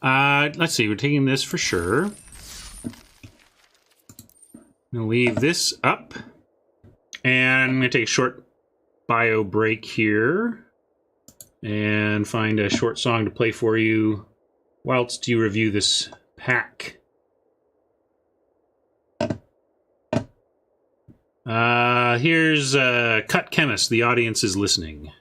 Let's see. We're taking this for sure. I'm going to leave this up. And I'm going to take a short bio break here. And find a short song to play for you whilst you review this pack. Here's Cut Chemist. The audience is listening.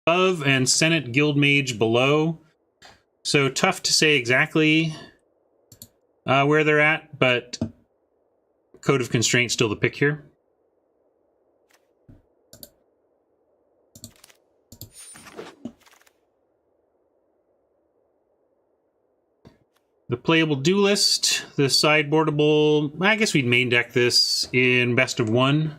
above and Senate Guildmage below. So tough to say exactly where they're at, but Code of Constraint still the pick here. The playable duelist, the sideboardable, I guess we'd main deck this in best of one.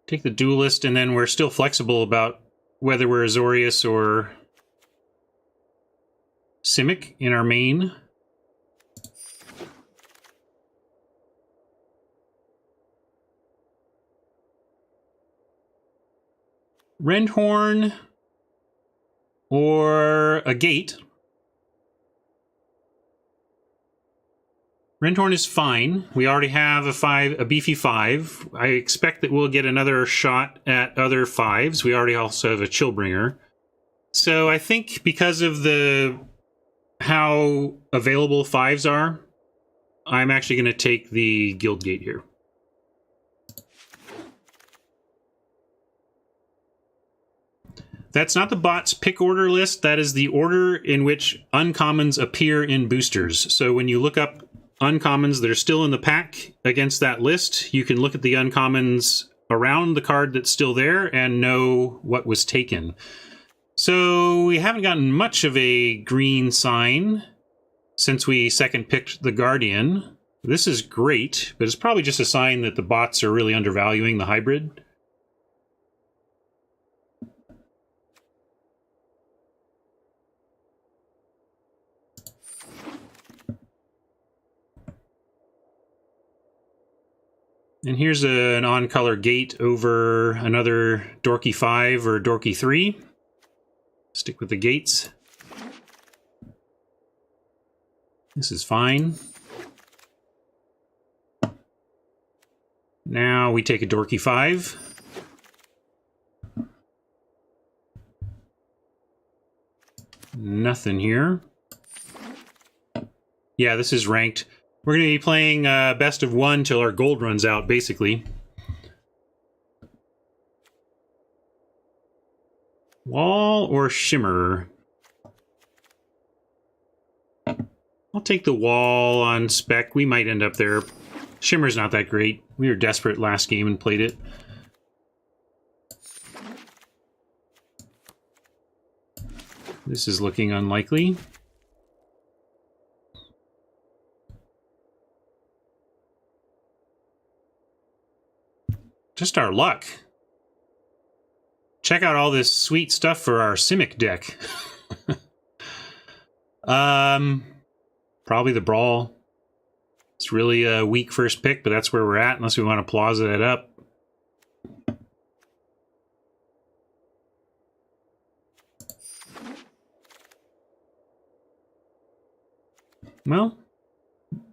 Take the duelist, and then we're still flexible about whether we're Azorius or Simic in our main. Rendhorn or a Gate. Rendhorn is fine. We already have a beefy 5. I expect that we'll get another shot at other 5s. We already also have a Chillbringer. So I think because of how available 5s are, I'm actually going to take the Guildgate here. That's not the bot's pick order list. That is the order in which uncommons appear in boosters. So when you look up uncommons that are still in the pack against that list, you can look at the uncommons around the card that's still there and know what was taken. So we haven't gotten much of a green sign since we second picked the Guardian. This is great, but it's probably just a sign that the bots are really undervaluing the hybrid. And here's an on-color Gate over another Dorky 5 or Dorky 3. Stick with the Gates. This is fine. Now we take a Dorky 5. Nothing here. Yeah, this is ranked. We're going to be playing best of one till our gold runs out, basically. Wall or Shimmer? I'll take the Wall on spec. We might end up there. Shimmer's not that great. We were desperate last game and played it. This is looking unlikely. Just our luck. Check out all this sweet stuff for our Simic deck. Probably the Brawl. It's really a weak first pick, but that's where we're at, unless we want to plaza that up. Well,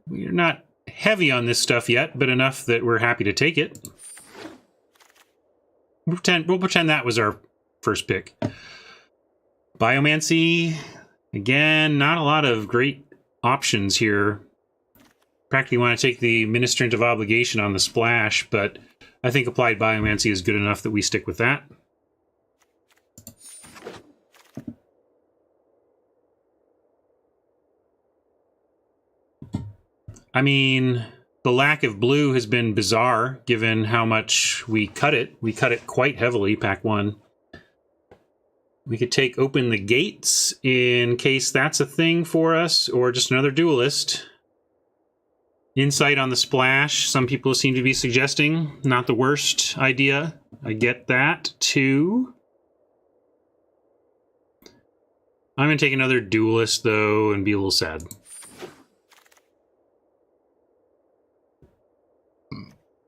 we're not heavy on this stuff yet, but enough that we're happy to take it. We'll pretend that was our first pick. Biomancy. Again, not a lot of great options here. Practically want to take the Ministrant of Obligation on the splash, but I think Applied Biomancy is good enough that we stick with that. I mean, the lack of blue has been bizarre, given how much we cut it. We cut it quite heavily, pack 1. We could take Open the Gates in case that's a thing for us, or just another duelist. Insight on the splash, some people seem to be suggesting. Not the worst idea. I get that, too. I'm going to take another duelist, though, and be a little sad.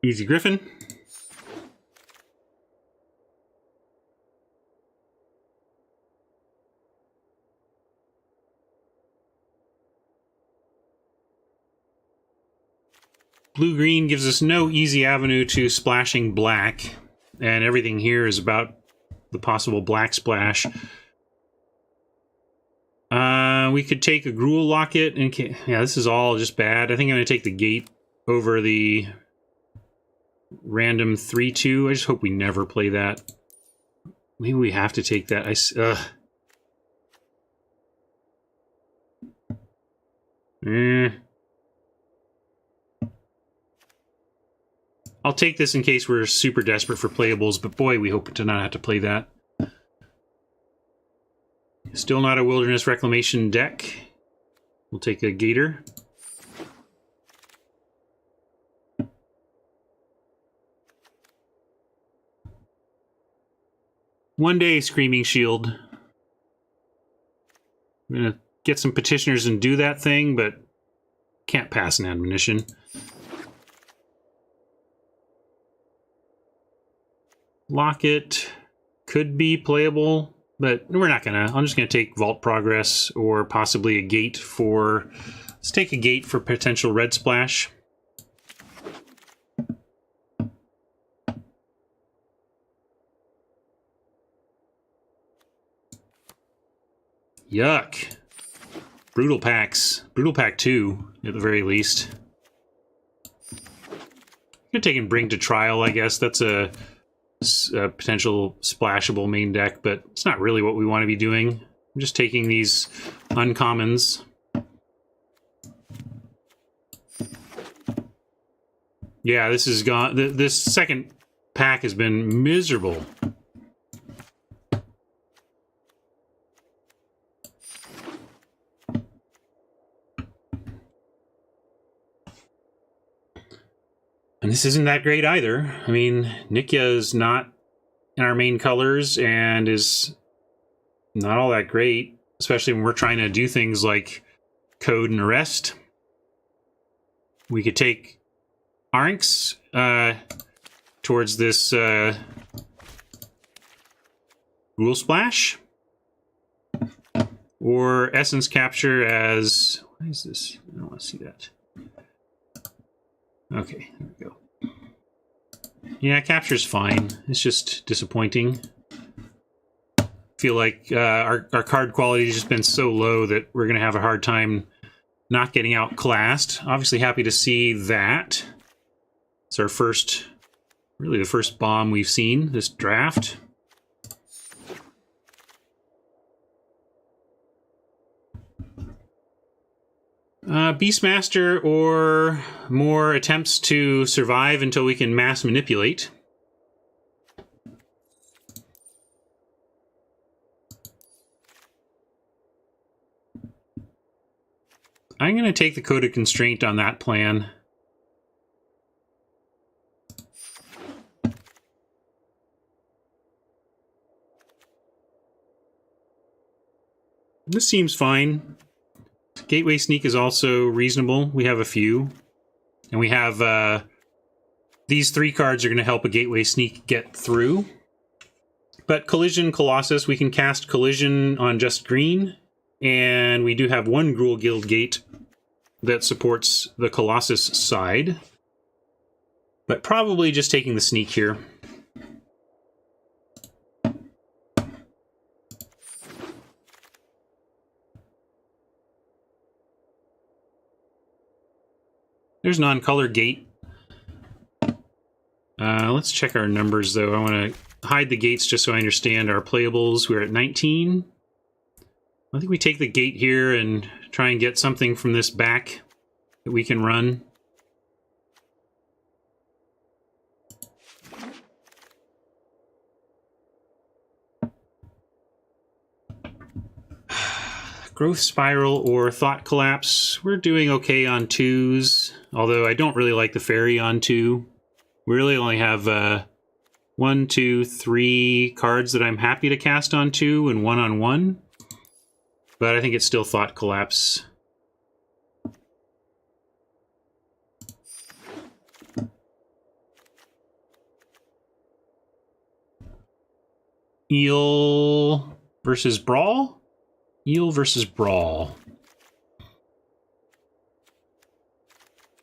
Easy Griffin. Blue-green gives us no easy avenue to splashing black, and everything here is about the possible black splash. We could take a Gruul Locket, and yeah, this is all just bad. I think I'm going to take the Gate over the random 3/2. I just hope we never play that. Maybe we have to take that. I'll take this in case we're super desperate for playables, but boy, we hope to not have to play that. Still not a Wilderness Reclamation deck. We'll take a Gator. One day, Screaming Shield. I'm going to get some petitioners and do that thing, but can't pass an admonition. Locket could be playable, but we're not gonna. I'm just gonna take Vault Progress or possibly a Gate for... Let's take a Gate for potential red splash. Yuck. Brutal packs. Brutal pack 2, at the very least. You're taking Bring to Trial, I guess. That's a potential splashable main deck, but it's not really what we want to be doing. I'm just taking these uncommons. Yeah, this is gone. This second pack has been miserable. And this isn't that great either. I mean, Nikya is not in our main colors and is not all that great, especially when we're trying to do things like Code and Arrest. We could take Arynx towards this Ghoul Splash, or Essence Capture as... What is this? I don't want to see that. Okay, there we go. Yeah, Capture's fine. It's just disappointing. Feel like our card quality has just been so low that we're going to have a hard time not getting outclassed. Obviously happy to see that. It's our first, really the first bomb we've seen this draft. Beastmaster or more attempts to survive until we can mass manipulate. I'm going to take the Code of Constraint on that plan. This seems fine. Gateway Sneak is also reasonable. We have a few. And we have... these 3 cards are going to help a Gateway Sneak get through. But Collision Colossus, we can cast Collision on just green. And we do have 1 Gruul Guild Gate that supports the Colossus side. But probably just taking the Sneak here. There's non-color Gate. Let's check our numbers, though. I want to hide the gates just so I understand our playables. We're at 19. I think we take the Gate here and try and get something from this back that we can run. Growth Spiral or Thought Collapse. We're doing okay on 2s, although I don't really like the Fairy on 2. We really only have 1, 2, 3 cards that I'm happy to cast on 2 and 1 on 1. But I think it's still Thought Collapse. Eel versus Brawl? Eel versus Brawl.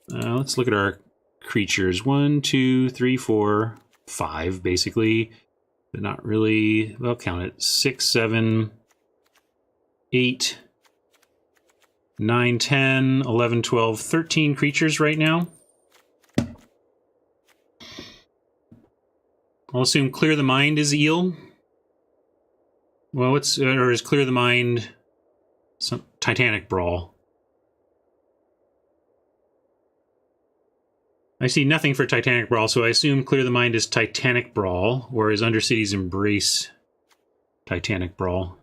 Let's look at our creatures. 1, 2, 3, 4, 5, basically. But not really. Well, count it. 6, 7, 8, 9, 10, 11, 12, 13 creatures right now. I'll assume Clear the Mind is eel. Well, or is Clear the Mind some Titanic Brawl? I see nothing for Titanic Brawl, so I assume Clear the Mind is Titanic Brawl, or is Undercity's Embrace Titanic Brawl?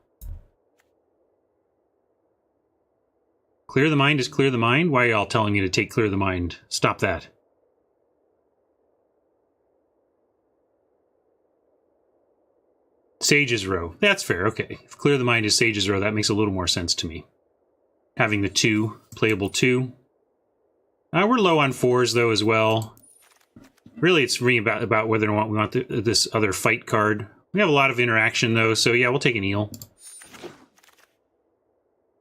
Clear the Mind is Clear the Mind? Why are y'all telling me to take Clear the Mind? Stop that. Sage's Row. That's fair, okay. If Clear the Mind is Sage's Row, that makes a little more sense to me. Having the 2, playable 2. We're low on 4s, though, as well. Really, it's really about whether or not we want this other fight card. We have a lot of interaction, though, so yeah, we'll take an eel.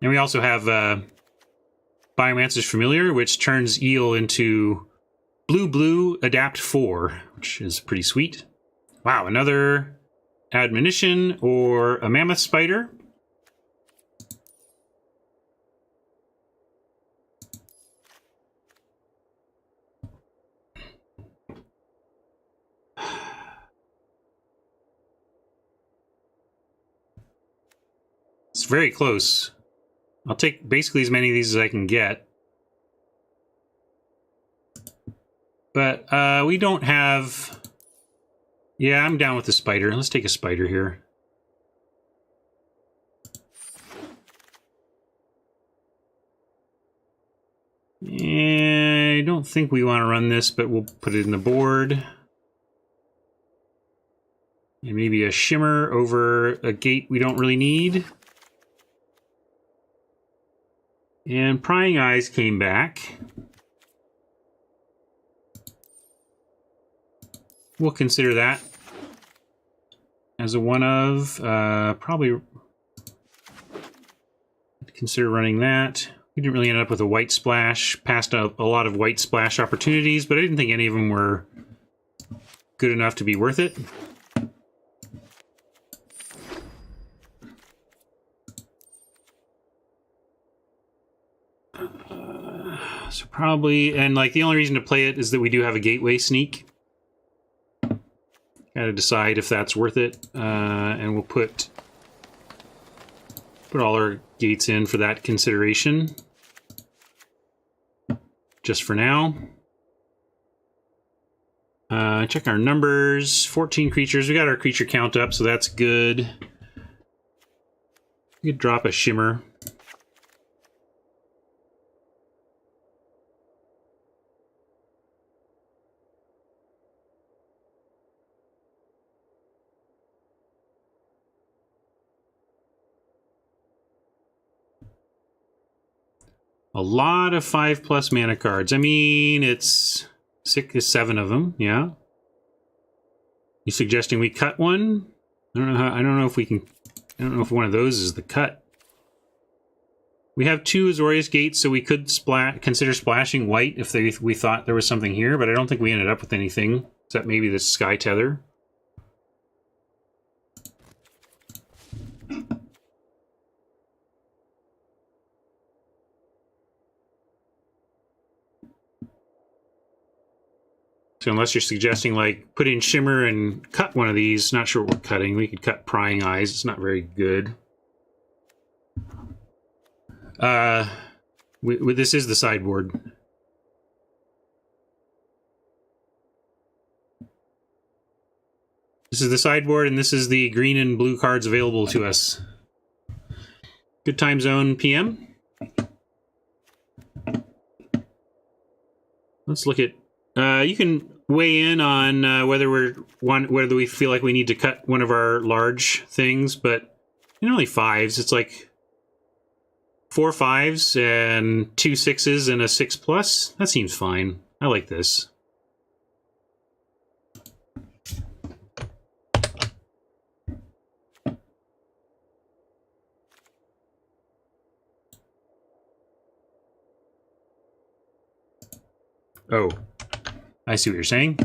And we also have Biomancer's Familiar, which turns eel into blue, adapt 4, which is pretty sweet. Wow, another Admonition or a Mammoth Spider. It's very close. I'll take basically as many of these as I can get. But we don't have... Yeah, I'm down with the spider. Let's take a spider here. I don't think we want to run this, but we'll put it in the board. And maybe a shimmer over a gate we don't really need. And Prying Eyes came back. We'll consider that as a one of. Probably consider running that. We didn't really end up with a white splash. Passed up a lot of white splash opportunities, but I didn't think any of them were good enough to be worth it. So probably, and like the only reason to play it is that we do have a gateway sneak. Gotta decide if that's worth it, and we'll put all our gates in for that consideration. Just for now. Check our numbers. 14 creatures. We got our creature count up, so that's good. We could drop a shimmer. A lot of 5+ mana cards. I mean, it's 7 of them. Yeah. You suggesting we cut one? I don't know if we can. I don't know if one of those is the cut. We have 2 Azorius Gates, so we could consider splashing white if we thought there was something here, but I don't think we ended up with anything except maybe the Sky Tether. So unless you're suggesting, like, put in Shimmer and cut one of these, not sure what we're cutting. We could cut Prying Eyes. It's not very good. This is the sideboard. This is the sideboard, and this is the green and blue cards available to us. Good time zone, PM. Let's look at... you can weigh in on whether we feel like we need to cut one of our large things, but only 5s. It's like 4 5s and 2 6s and a 6+. That seems fine. I like this. Oh. I see what you're saying.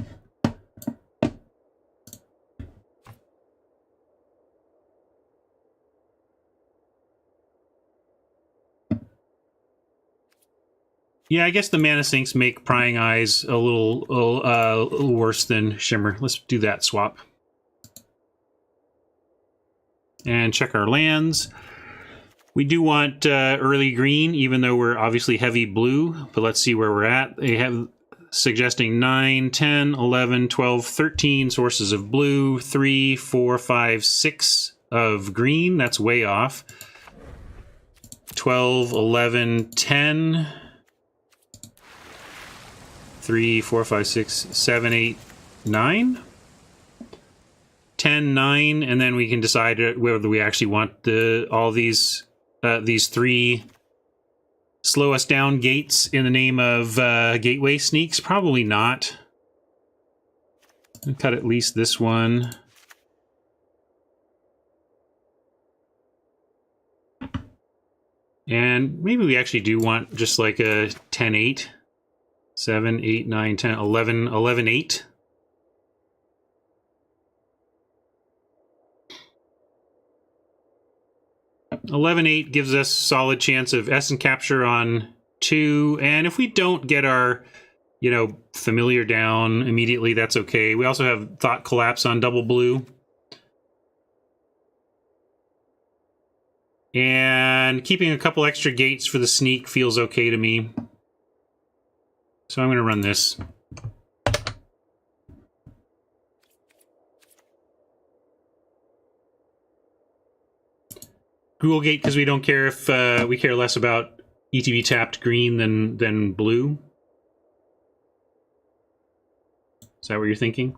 Yeah, I guess the mana sinks make Prying Eyes a little worse than Shimmer. Let's do that swap. and check our lands. We do want early green, even though we're obviously heavy blue, but let's see where we're at. They have suggesting 9, 10, 11, 12, 13 sources of blue, 3, 4, 5, 6 of green. That's way off. 12, 11, 10, 3, 4, 5, 6, 7, 8, 9. 10, 9, and then we can decide whether we actually want all these 3 slow us down gates in the name of gateway sneaks. Probably not. I'll cut at least this one. And maybe we actually do want just like a 10, 8. 7, 8, 9, 10, 11, 11, 8. (11-8) gives us solid chance of essence capture on 2, and if we don't get our, familiar down immediately, that's okay. We also have thought collapse on double blue. And keeping a couple extra gates for the sneak feels okay to me. So I'm going to run this. Google Gate because we don't care if we care less about ETB tapped green than blue. Is that what you're thinking?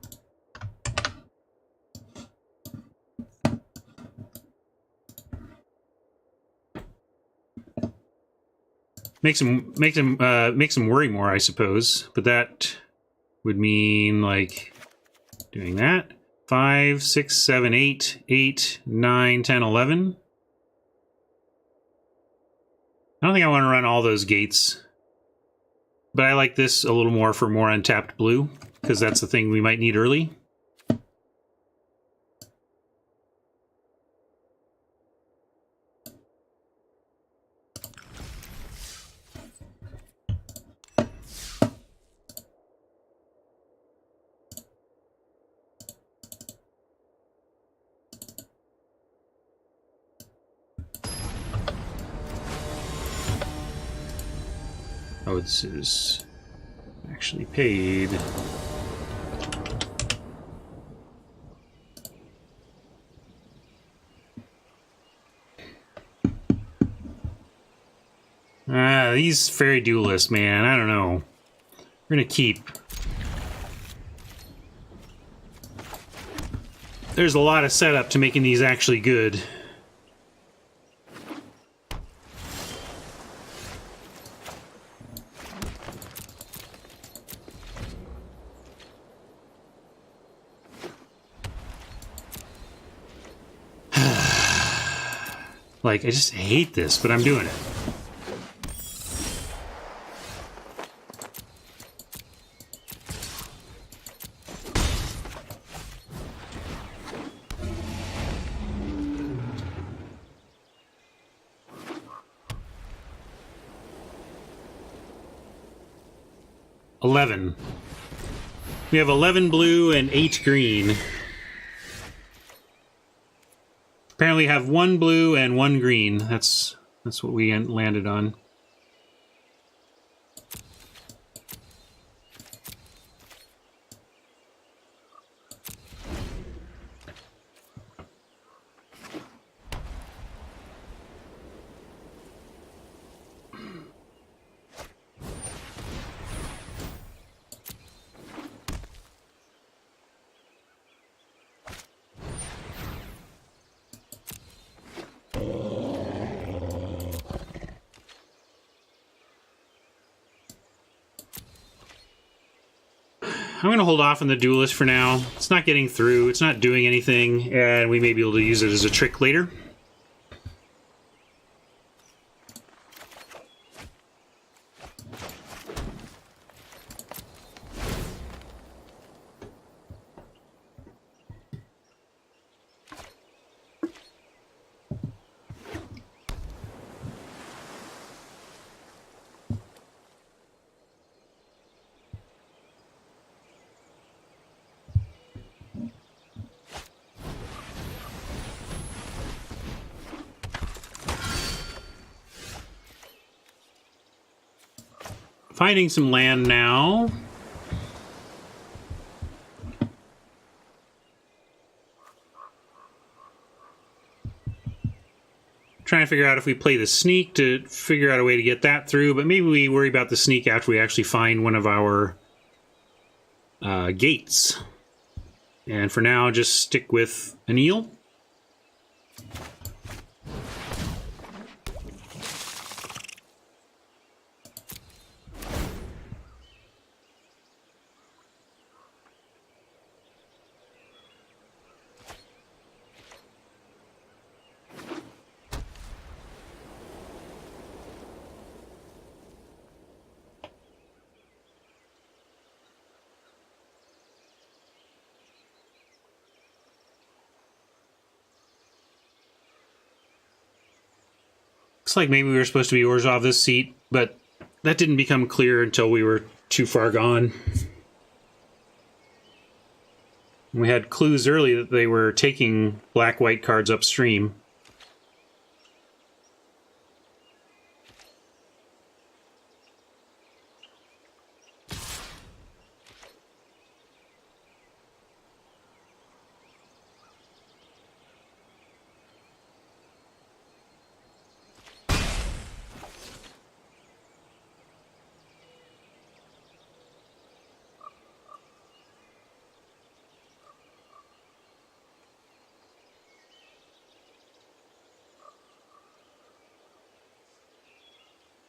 Makes them worry more, I suppose. But that would mean like doing that. 5, 6, 7, 8, 8, 9, 10, 11. I don't think I want to run all those gates, but I like this a little more for more untapped blue, because that's the thing we might need early. Oh, this is actually paid. These fairy duelists, man, I don't know. We're gonna keep. There's a lot of setup to making these actually good. Like, I just hate this, but I'm doing it. $11. We have 11 blue and 8 green. Apparently have 1 blue and 1 green. That's what we landed on. I'm going to hold off on the duelist for now. It's not getting through, it's not doing anything, and we may be able to use it as a trick later. Finding some land now. Trying to figure out if we play the sneak to figure out a way to get that through, but maybe we worry about the sneak after we actually find one of our gates. And for now, just stick with an eel. Looks like maybe we were supposed to be Orzhov this seat, but that didn't become clear until we were too far gone. We had clues early that they were taking black-white cards upstream.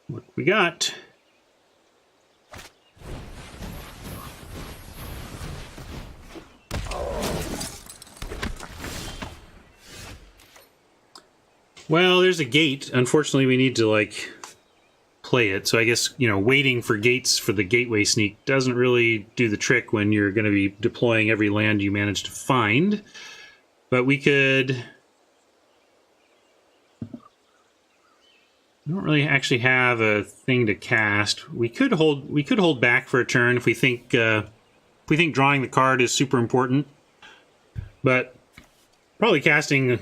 What we got? Well, there's a gate. Unfortunately, we need to, like, play it. So I guess, you know, waiting for gates for the gateway sneak doesn't really do the trick when you're going to be deploying every land you manage to find. But we could... We don't really actually have a thing to cast. We could hold back for a turn if we think drawing the card is super important. But probably casting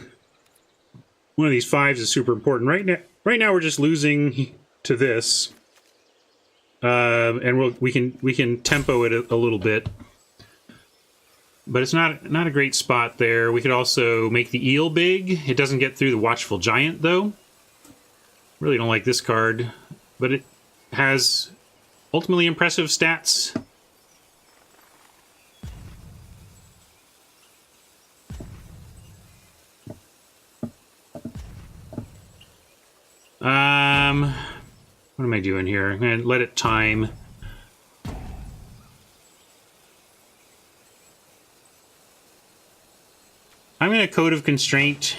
one of these 5s is super important. Right now we're just losing to this. And we can tempo it a little bit. But it's not a great spot there. We could also make the eel big. It doesn't get through the Watchful Giant though. Really don't like this card, but it has ultimately impressive stats. What am I doing here? I'm going to let it time. I'm going to Code of Constraint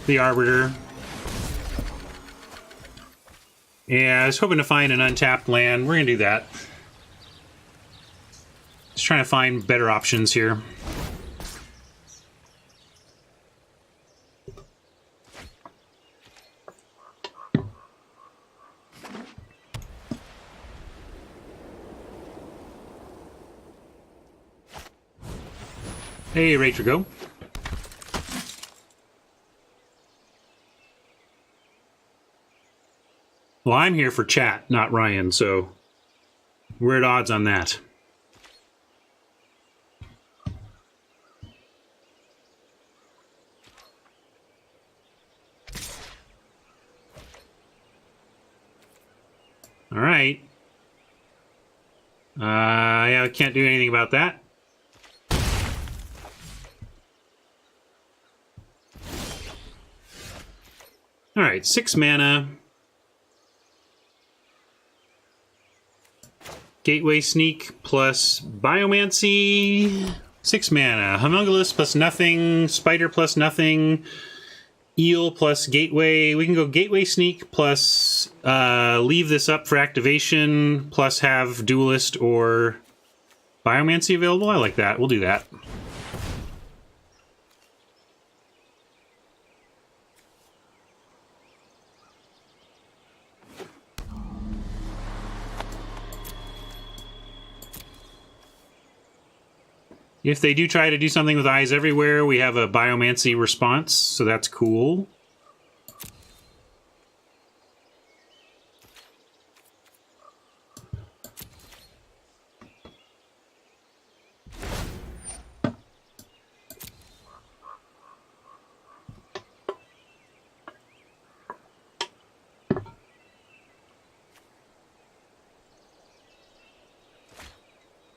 the Arbiter. Yeah, I was hoping to find an untapped land. We're going to do that. Just trying to find better options here. Hey, Raytrigo. Well, I'm here for chat, not Ryan, so we're at odds on that. All right. Yeah, I can't do anything about that. All right, 6 mana. Gateway Sneak plus Biomancy. 6 mana. Homunculus plus nothing. Spider plus nothing. Eel plus Gateway. We can go Gateway Sneak plus leave this up for activation plus have Duelist or Biomancy available. I like that. We'll do that. If they do try to do something with Eyes Everywhere, we have a Biomancy response, so that's cool.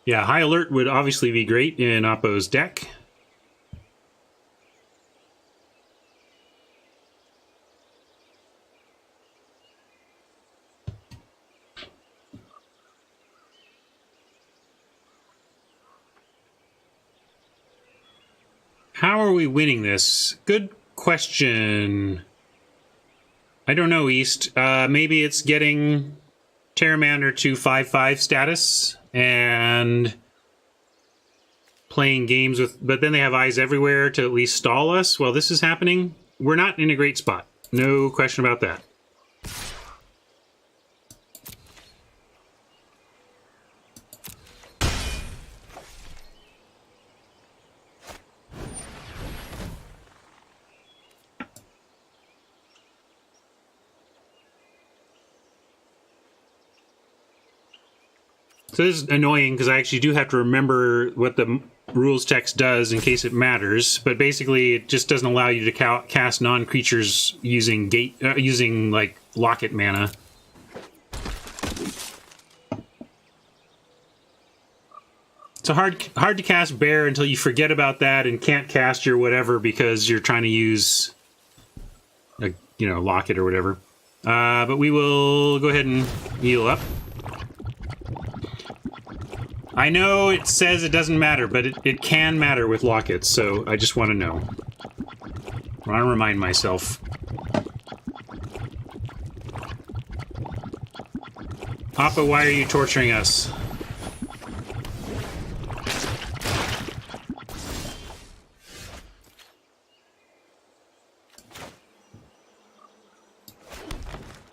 Yeah, High Alert would obviously be great in Oppo's deck. How are we winning this? Good question. I don't know, East. Maybe it's getting Terramander to 5/5 status and playing games with... But then they have eyes everywhere to at least stall us while this is happening. We're not in a great spot. No question about that. So this is annoying because I actually do have to remember what the rules text does in case it matters. But basically, it just doesn't allow you to cast non-creatures using using like Locket mana. It's hard to cast Bear until you forget about that and can't cast your whatever because you're trying to use a, you know, Locket or whatever. But we will go ahead and heal up. I know it says it doesn't matter, but it can matter with Lockets, so I just want to know. I want to remind myself. Oppo, why are you torturing us?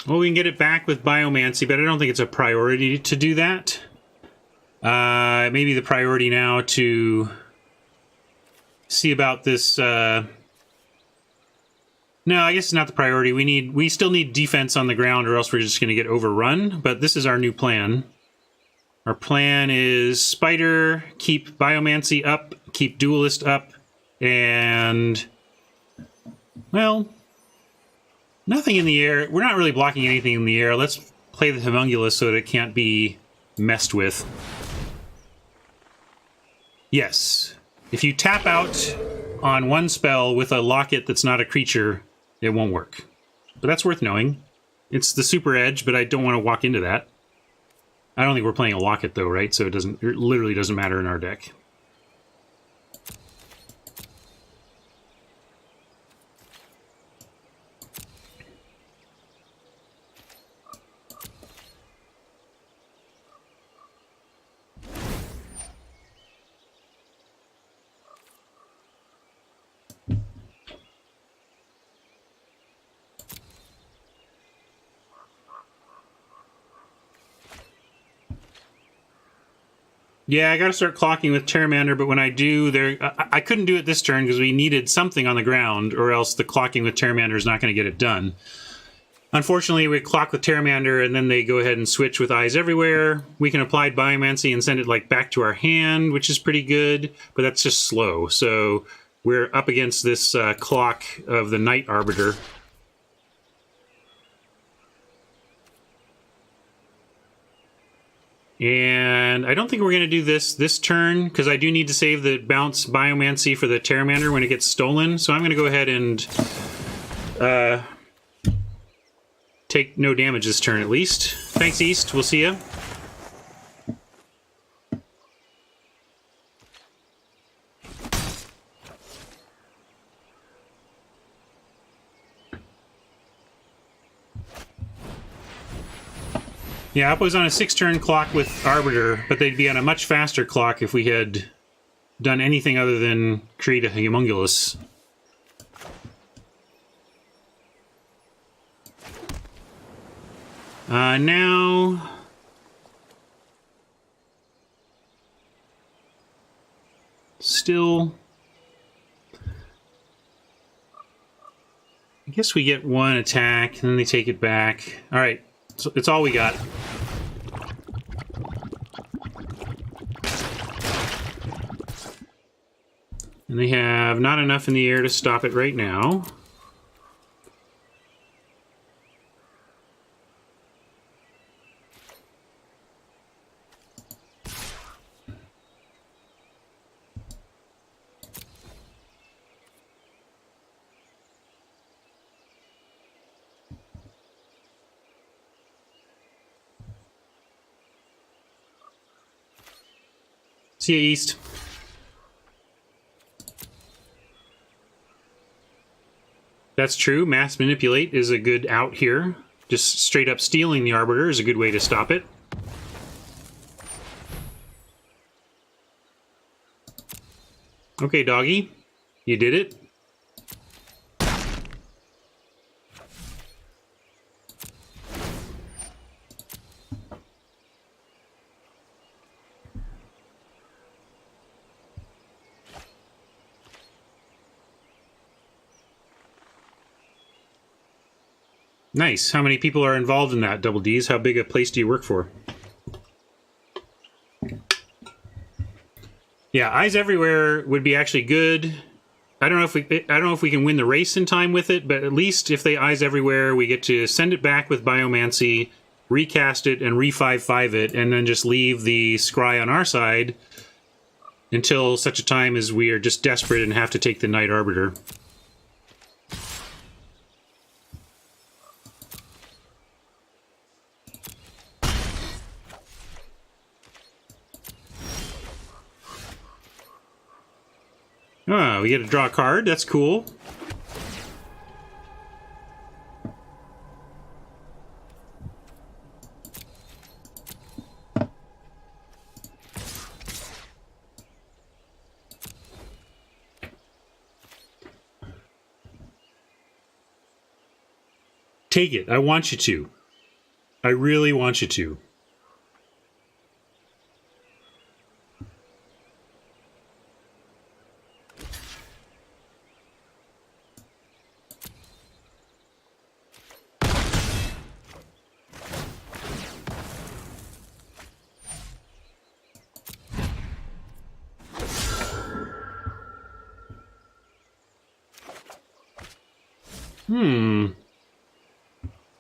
Well, we can get it back with Biomancy, but I don't think it's a priority to do that. Maybe the priority now to see about this. No, I guess it's not the priority. We still need defense on the ground, or else we're just going to get overrun. But this is our new plan. Our plan is Spider, keep Biomancy up, keep Duelist up, and well, nothing in the air. We're not really blocking anything in the air. Let's play the Homunculus so that it can't be messed with. Yes. If you tap out on one spell with a Locket that's not a creature, it won't work. But that's worth knowing. It's the super edge, but I don't want to walk into that. I don't think we're playing a Locket, though, right? So it literally doesn't matter in our deck. Yeah, I gotta start clocking with Terramander, but when I do, I couldn't do it this turn because we needed something on the ground, or else the clocking with Terramander is not going to get it done. Unfortunately, we clock with Terramander, and then they go ahead and switch with Eyes Everywhere. We can apply Biomancy and send it like back to our hand, which is pretty good, but that's just slow. So we're up against this clock of the Night Arbiter. And I don't think we're going to do this turn, because I do need to save the bounce Biomancy for the Terramander when it gets stolen. So I'm going to go ahead and take no damage this turn, at least. Thanks, East. We'll see ya. Yeah, Oppo's on a 6-turn clock with Arbiter, but they'd be on a much faster clock if we had done anything other than create a Homunculus. Now... Still... I guess we get one attack, and then they take it back. Alright. So it's all we got. And they have not enough in the air to stop it right now. See you, East. That's true. Mass manipulate is a good out here. Just straight up stealing the Arbiter is a good way to stop it. Okay, doggy. You did it. Nice. How many people are involved in that, Double D's? How big a place do you work for? Yeah, Eyes Everywhere would be actually good. I don't know if we can win the race in time with it, but at least if they Eyes Everywhere, we get to send it back with Biomancy, recast it, and re-5/5 it, and then just leave the Scry on our side until such a time as we are just desperate and have to take the Night Arbiter. Oh, we get to draw a card. That's cool. Take it. I want you to. I really want you to.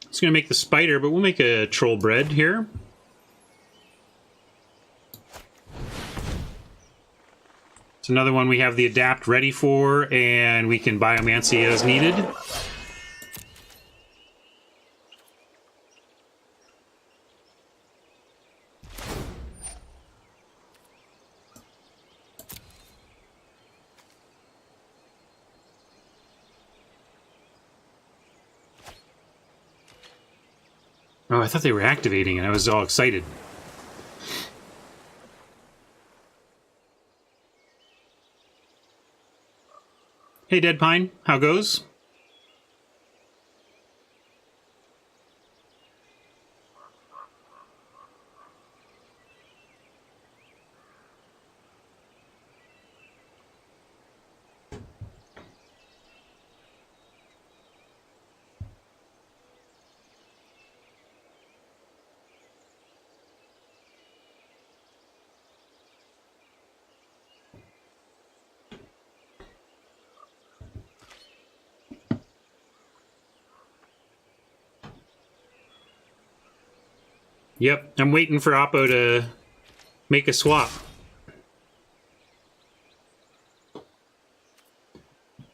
It's going to make the spider, but we'll make a troll bread here. It's another one we have the adapt ready for, and we can Biomancy as needed. Oh, I thought they were activating it. I was all excited. Hey, Dead Pine. How goes? Yep, I'm waiting for Oppo to make a swap.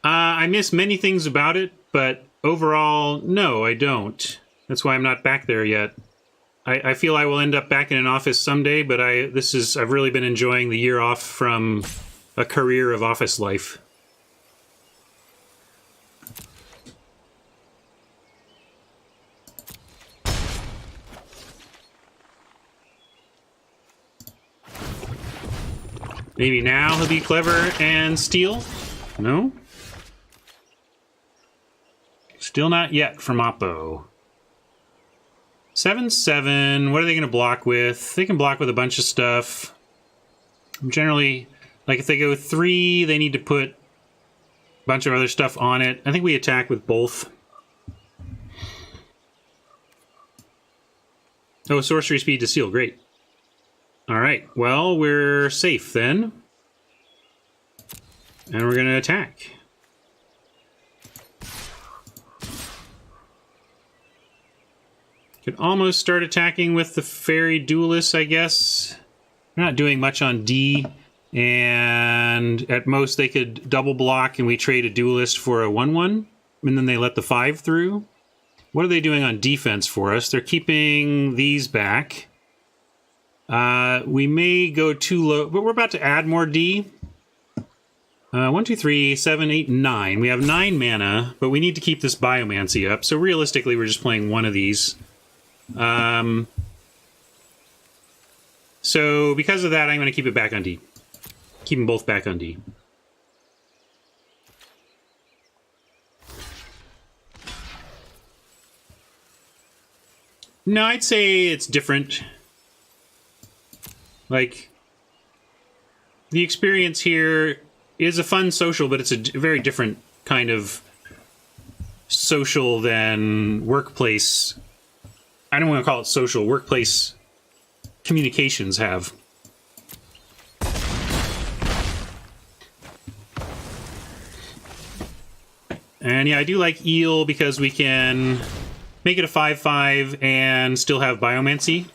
I miss many things about it, but overall, no, I don't. That's why I'm not back there yet. I feel I will end up back in an office someday, but I've really been enjoying the year off from a career of office life. Maybe now he'll be clever and steal? No? Still not yet from Oppo. 7/7. What are they going to block with? They can block with a bunch of stuff. Generally, like if they go 3, they need to put a bunch of other stuff on it. I think we attack with both. Oh, sorcery speed to steal. Great. All right, well, we're safe then. And we're going to attack. Could almost start attacking with the Fairy Duelist, I guess. We're not doing much on D. And at most, they could double block and we trade a Duelist for a 1/1. And then they let the 5 through. What are they doing on defense for us? They're keeping these back. We may go too low, but we're about to add more D. 1, 2, 3, 7, 8, 9. We have 9 mana, but we need to keep this Biomancy up. So realistically, we're just playing one of these. So because of that, I'm going to keep it back on D. Keep them both back on D. No, I'd say it's different. Like, the experience here is a fun social, but it's a very different kind of social than workplace. I don't want to call it social. Workplace communications have. And yeah, I do like Eel because we can make it a 5/5 and still have Biomancy.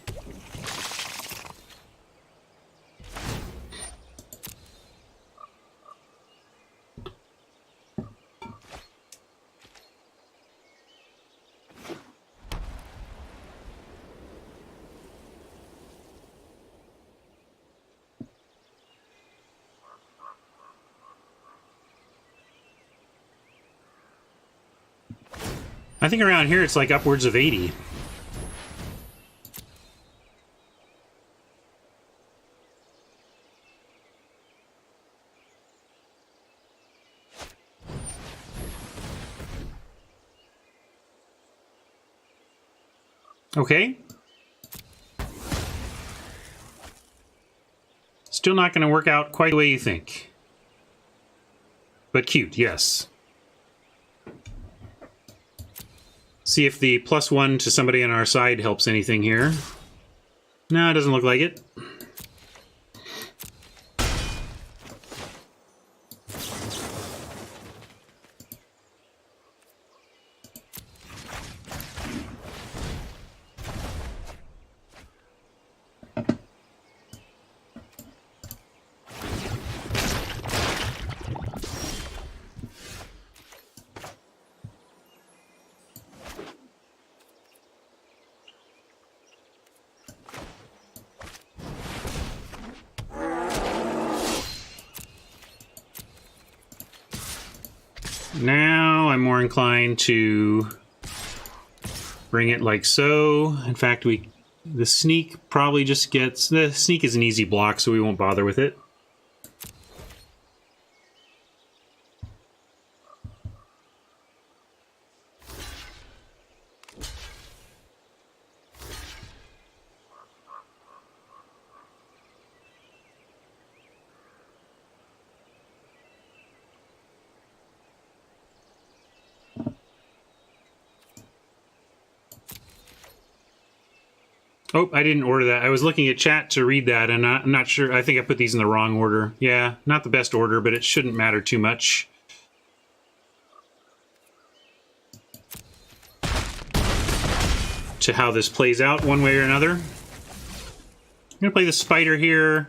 I think around here it's like upwards of 80. Okay. Still not going to work out quite the way you think. But cute, yes. See if the +1 to somebody on our side helps anything here. No, it doesn't look like it. Now I'm more inclined to bring it like so. In fact, the sneak probably just gets... The sneak is an easy block, so we won't bother with it. Oh, I didn't order that. I was looking at chat to read that, and I'm not sure. I think I put these in the wrong order. Yeah, not the best order, but it shouldn't matter too much. To how this plays out one way or another. I'm going to play the spider here.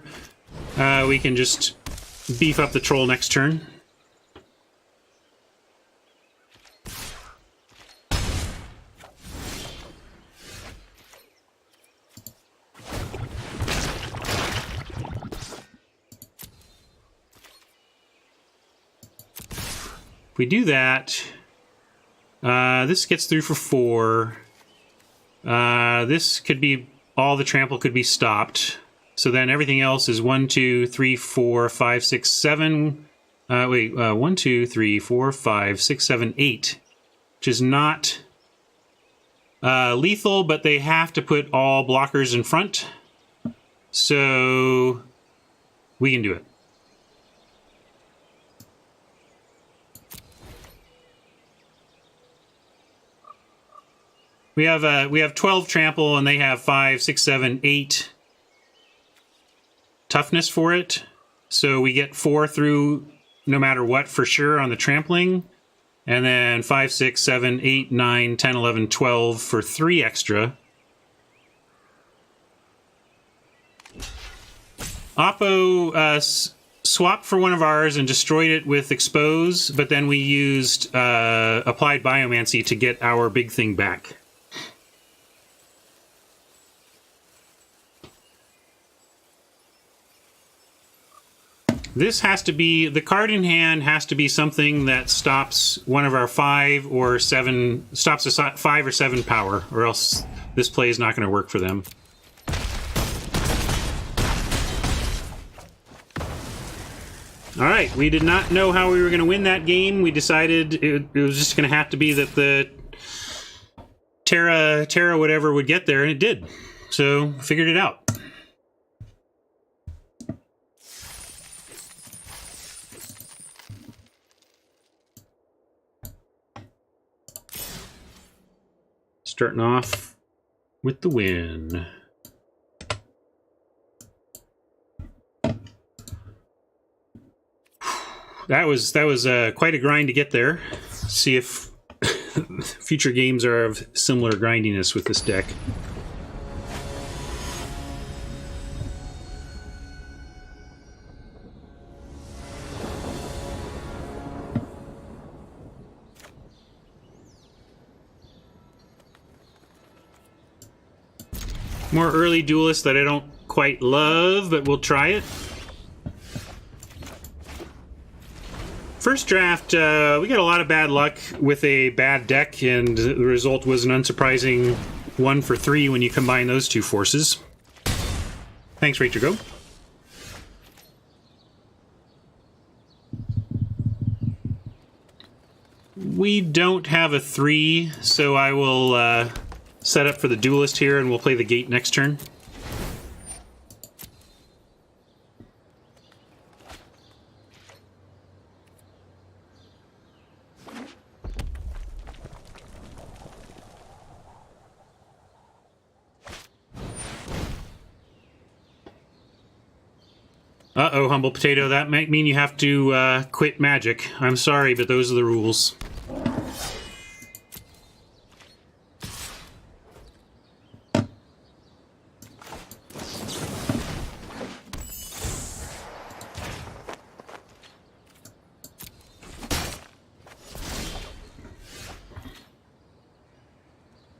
We can just beef up the troll next turn. If we do that, this gets through for 4. This could be, all the trample could be stopped. So then everything else is 1, 2, 3, 4, 5, 6, 7. 1, 2, 3, 4, 5, 6, 7, 8. Which is not lethal, but they have to put all blockers in front. So we can do it. We have 12 trample, and they have 5, 6, 7, 8 toughness for it. So we get 4 through no matter what for sure on the trampling. And then 5, 6, 7, 8, 9, 10, 11, 12 for 3 extra. Oppo swapped for one of ours and destroyed it with Expose, but then we used Applied Biomancy to get our big thing back. This has to be, the card in hand has to be something that stops one of our 5 or 7, stops a 5 or 7 power, or else this play is not going to work for them. Alright, we did not know how we were going to win that game. We decided it was just going to have to be that the Terra whatever would get there, and it did. So, figured it out. Starting off with the win. That was quite a grind to get there. See if future games are of similar grindiness with this deck. More early duelists that I don't quite love, but we'll try it. First draft, we got a lot of bad luck with a bad deck, and the result was an unsurprising 1 for 3 when you combine those two forces. Thanks, Rachel Go. We don't have a 3, so I will set up for the duelist here, and we'll play the gate next turn. Uh-oh, Humble Potato, that might mean you have to quit Magic. I'm sorry, but those are the rules.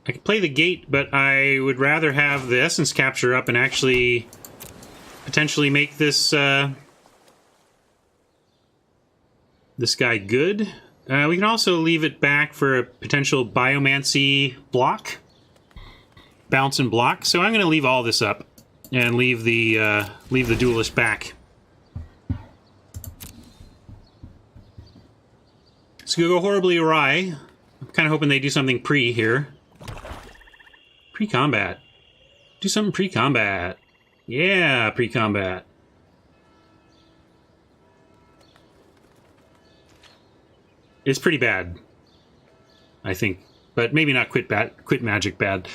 I could play the gate, but I would rather have the Essence Capture up and actually potentially make this this guy good. We can also leave it back for a potential Biomancy block. Bounce and block. So I'm going to leave all this up and leave the duelist back. It's going to go horribly awry. I'm kind of hoping they do something pre here. Pre-combat. Do something pre-combat. Yeah, pre-combat. It's pretty bad, I think. But maybe not quit Magic bad.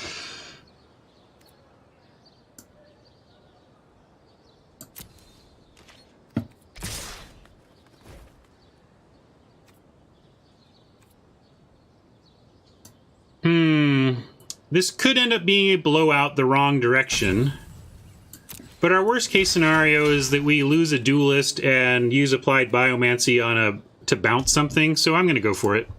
This could end up being a blowout the wrong direction. But our worst case scenario is that we lose a duelist and use Applied Biomancy on to bounce something, so I'm going to go for it.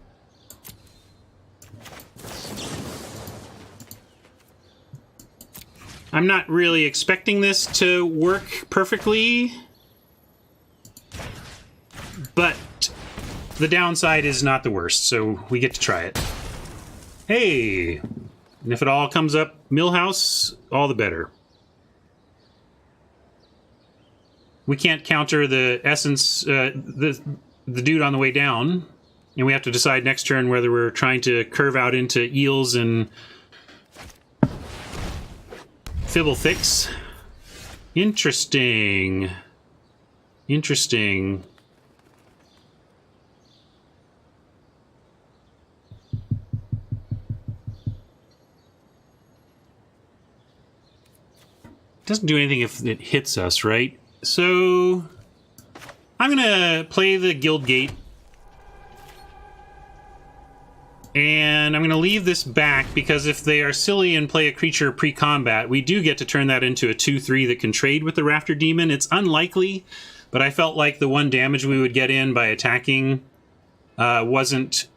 I'm not really expecting this to work perfectly, but the downside is not the worst, so we get to try it. Hey! And if it all comes up Millhouse, all the better. We can't counter the Essence, the dude on the way down, and we have to decide next turn whether we're trying to curve out into Eels and Fibblethicks. Interesting. Interesting. Doesn't do anything if it hits us, right? So I'm gonna play the Guild Gate, and I'm gonna leave this back because if they are silly and play a creature pre-combat, we do get to turn that into a 2/3 that can trade with the Rafter Demon. It's unlikely, but I felt like the 1 damage we would get in by attacking wasn't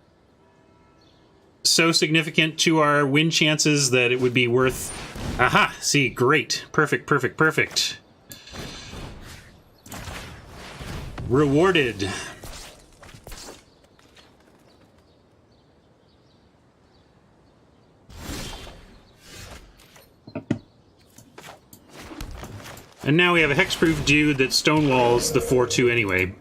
so significant to our win chances that it would be worth... Aha! See, great. Perfect, perfect, perfect. Rewarded. And now we have a hexproof dude that stonewalls the 4-2 anyway.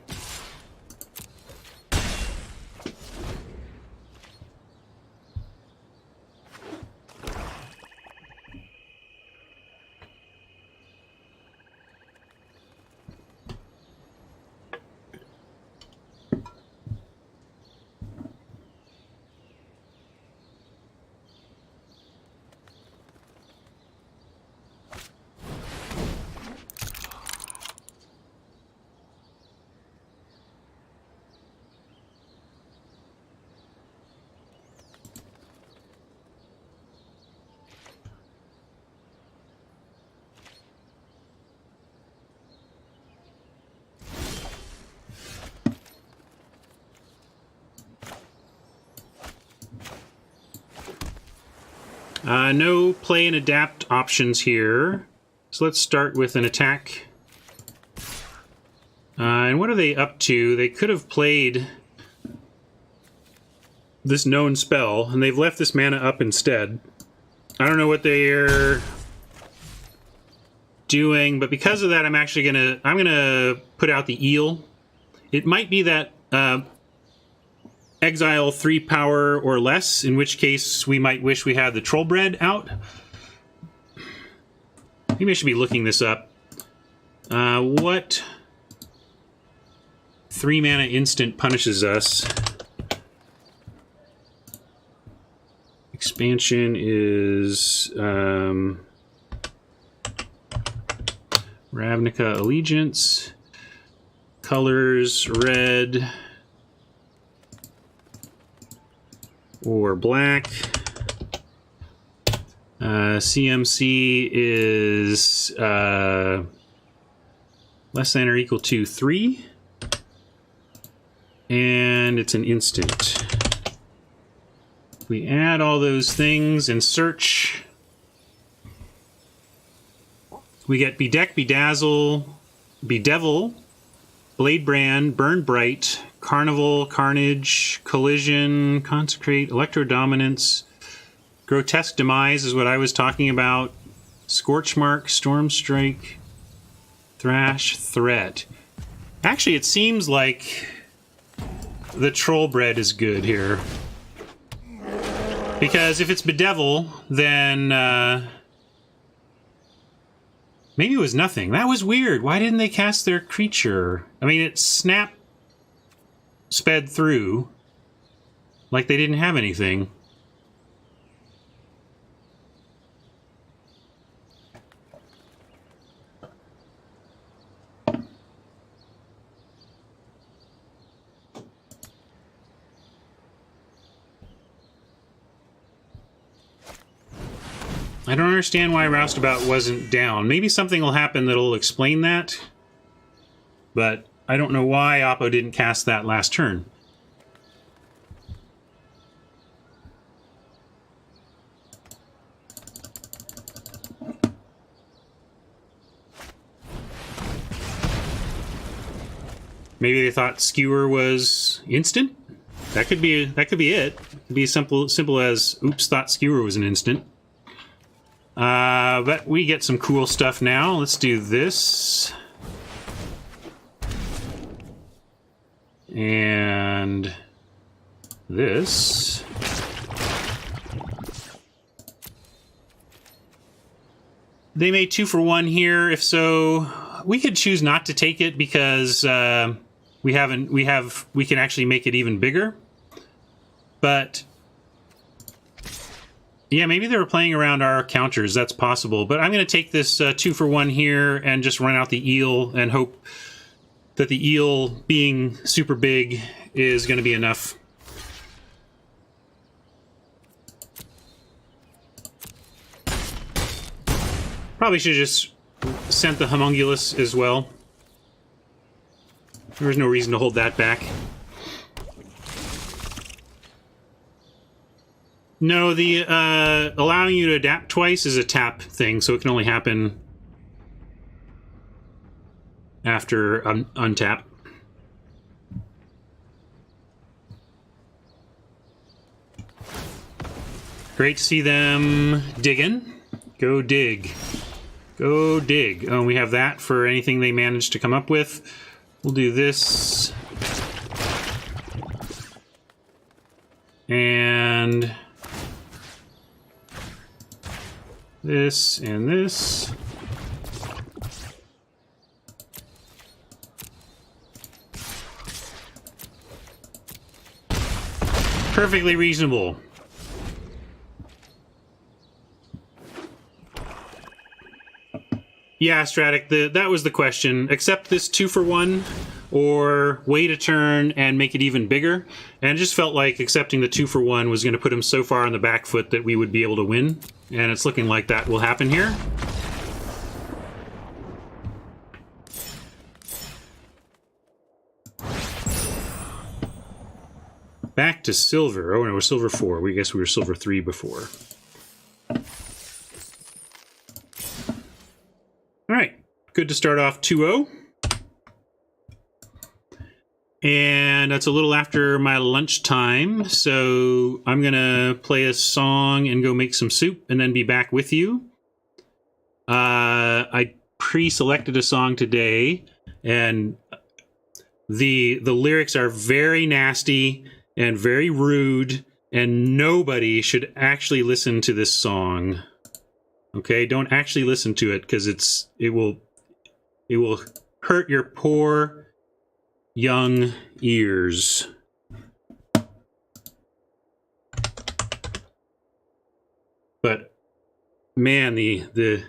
No play and adapt options here. So let's start with an attack. And what are they up to? They could have played this known spell, and they've left this mana up instead. I don't know what they're doing, but because of that, I'm gonna put out the eel. It might be that exile 3 power or less, in which case we might wish we had the Trollbred out. Maybe I should be looking this up. What 3 mana instant punishes us? Expansion is Ravnica Allegiance. Colors red or black. CMC is less than or equal to 3. And it's an instant. We add all those things and search. We get Bedeck, Bedazzle, Bedevil, Bladebrand, Burn Bright, Carnival, Carnage, Collision, Consecrate, Electrodominance, Grotesque Demise is what I was talking about, Scorchmark, Stormstrike, Thrash, Threat. Actually, it seems like the Trollbred is good here. Because if it's Bedevil, then maybe it was nothing. That was weird. Why didn't they cast their creature? I mean, it snap sped through like they didn't have anything. I don't understand why Roustabout wasn't down. Maybe something will happen that'll explain that. But I don't know why Oppo didn't cast that last turn. Maybe they thought Skewer was instant? That could be it. It could be as simple as oops, thought Skewer was an instant. But we get some cool stuff now. Let's do this. And this. They made 2 for 1 here. If so, we could choose not to take it because we can actually make it even bigger. But yeah, maybe they were playing around our counters. That's possible. But I'm going to take this 2 for 1 here and just run out the eel and hope that the eel being super big is going to be enough. Probably should have just sent the homunculus as well. There was no reason to hold that back. No, the allowing you to adapt twice is a tap thing, so it can only happen after untap. Great to see them digging. Go dig. Go dig. Oh, and we have that for anything they manage to come up with. We'll do this. And this and this. Perfectly reasonable. Yeah, Stratic, that was the question. Accept this 2-for-1 or wait a turn and make it even bigger. And it just felt like accepting the 2-for-1 was going to put him so far on the back foot that we would be able to win. And it's looking like that will happen here. Back to silver. Oh, no, we're silver 4. We guess we were silver 3 before. All right. Good to start off 2-0. And that's a little after my lunchtime, so I'm going to play a song and go make some soup and then be back with you. I pre-selected a song today, and the lyrics are very nasty and very rude, and nobody should actually listen to this song. Okay, don't actually listen to it because it will hurt your poor young ears. But man, the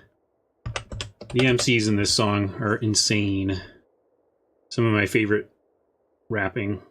MCs in this song are insane. Some of my favorite rapping.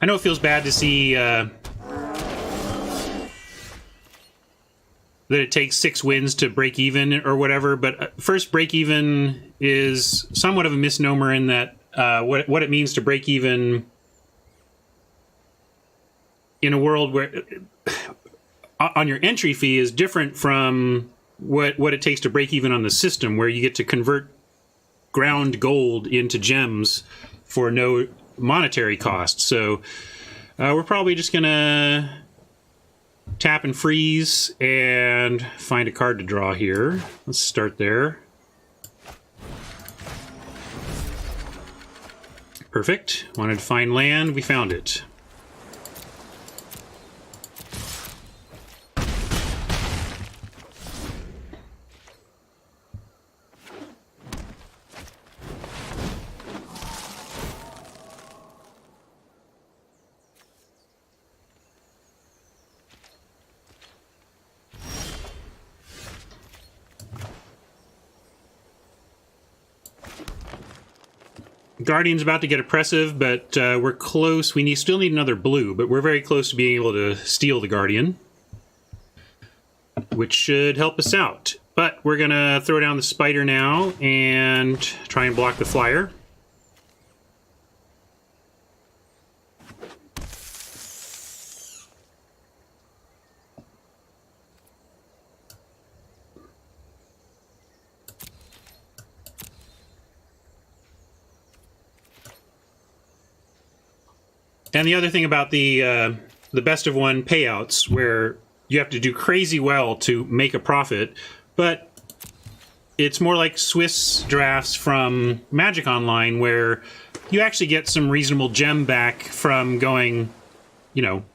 I know it feels bad to see that it takes 6 wins to break even or whatever, but first break even is somewhat of a misnomer in that what it means to break even in a world where on your entry fee is different from what it takes to break even on the system, where you get to convert ground gold into gems for no monetary cost. So we're probably just gonna tap and freeze and find a card to draw here. Let's start there. Perfect. Wanted to find land. We found it. Guardian's about to get oppressive, but we're close. We still need another blue, but we're very close to being able to steal the Guardian, which should help us out. But we're going to throw down the spider now and try and block the flyer. And the other thing about the best of one payouts, where you have to do crazy well to make a profit, but it's more like Swiss drafts from Magic Online, where you actually get some reasonable gem back from going, you know,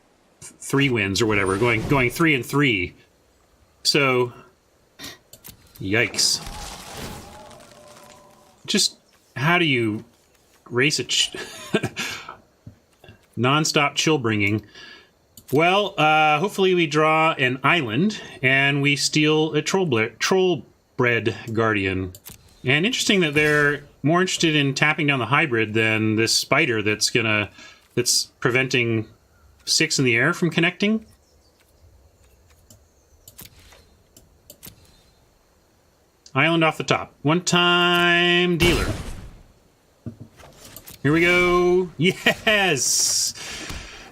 3 wins or whatever, going 3 and 3. So, yikes! Just how do you race a non-stop chill bringing? Well, hopefully we draw an island and we steal a troll-bred Guardian. And interesting that they're more interested in tapping down the hybrid than this spider that's preventing 6 in the air from connecting. Island off the top. One-time dealer. Here we go. Yes!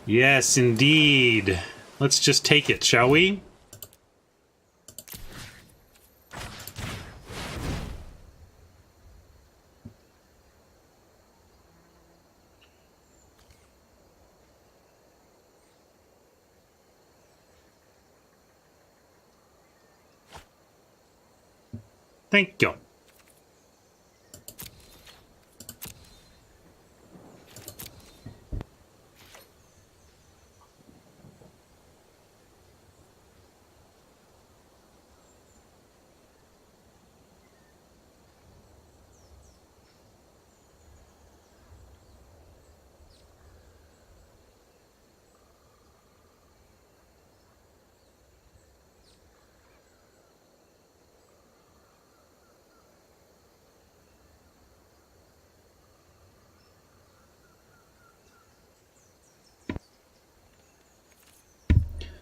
Yes, indeed. Let's just take it, shall we? Thank you.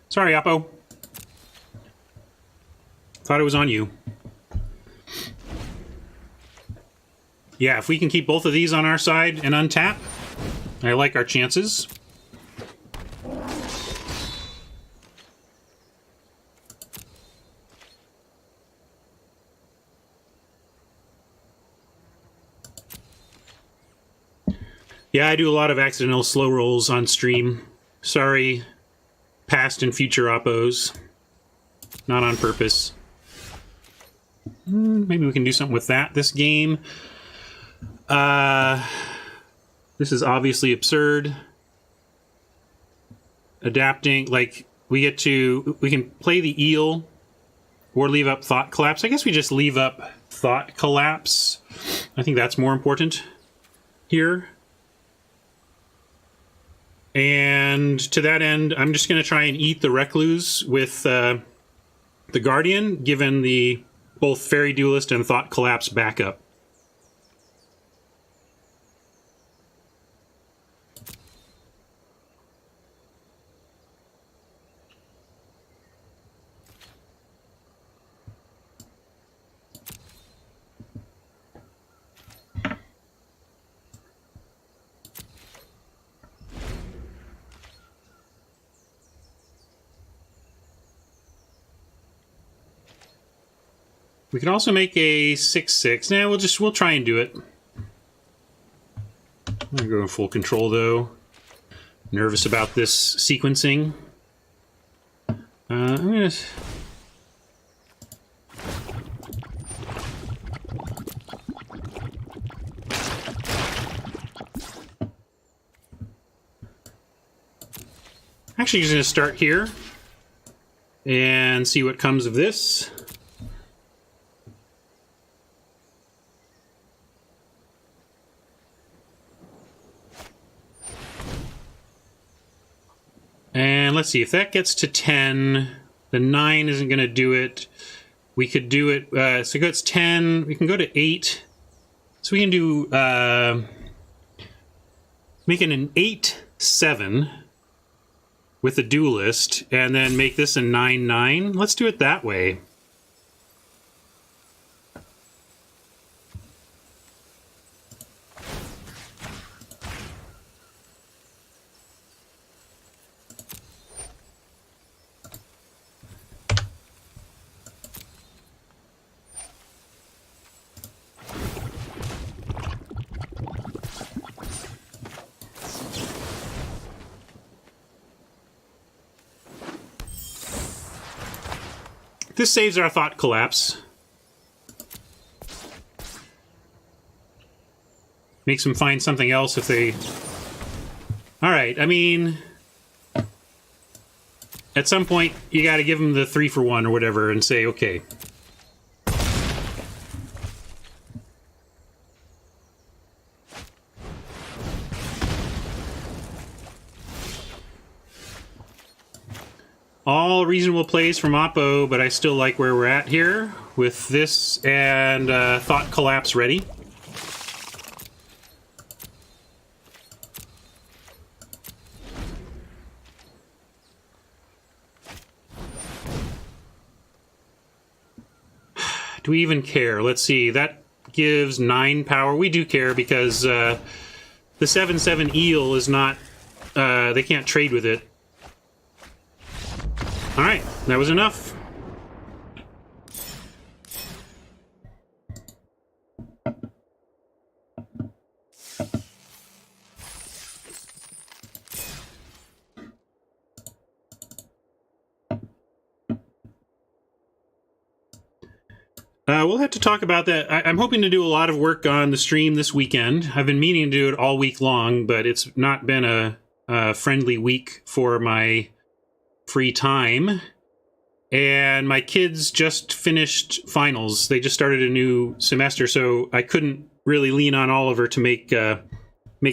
Sorry, Oppo. Thought it was on you. Yeah, if we can keep both of these on our side and untap, I like our chances. Yeah, I do a lot of accidental slow rolls on stream. Sorry, past and future Oppos. Not on purpose. Maybe we can do something with that this game. This is obviously absurd. Adapting, like, we can play the eel or leave up Thought Collapse. I guess we just leave up Thought Collapse. I think that's more important here. And to that end, I'm just going to try and eat the Recluse with the Guardian, given the both Fairy Duelist and Thought Collapse backup. We can also make a 6/6. Nah, we'll try and do it. I'm gonna go in full control though. Nervous about this sequencing. I'm gonna. Actually, just gonna start here and see what comes of this. And let's see, if that gets to 10, the 9 isn't going to do it. We could do it, so it's 10, we can go to 8. So we can do, making an 8/7 with a duelist, and then make this a 9/9. Let's do it that way. This saves our thought collapse. Makes them find something else if they... Alright, I mean... At some point, you gotta give them the 3-for-1 or whatever and say, okay. All reasonable plays from Oppo, but I still like where we're at here with this and Thought Collapse ready. Do we even care? Let's see. That gives 9 power. We do care because the 7/7 eel is not... they can't trade with it. Alright, that was enough. We'll have to talk about that. I'm hoping to do a lot of work on the stream this weekend. I've been meaning to do it all week long, but it's not been a friendly week for my free time. And my kids just finished finals. They just started a new semester, so I couldn't really lean on Oliver to make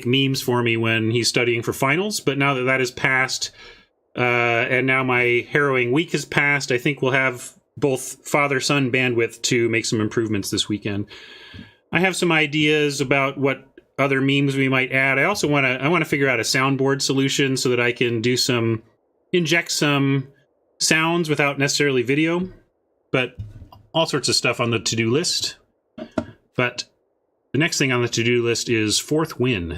memes for me when he's studying for finals. But now that that is passed, and now my harrowing week has passed, I think we'll have both father-son bandwidth to make some improvements this weekend. I have some ideas about what other memes we might add. I also want to figure out a soundboard solution so that I can do inject some sounds without necessarily video, but all sorts of stuff on the to-do list. But the next thing on the to-do list is fourth win.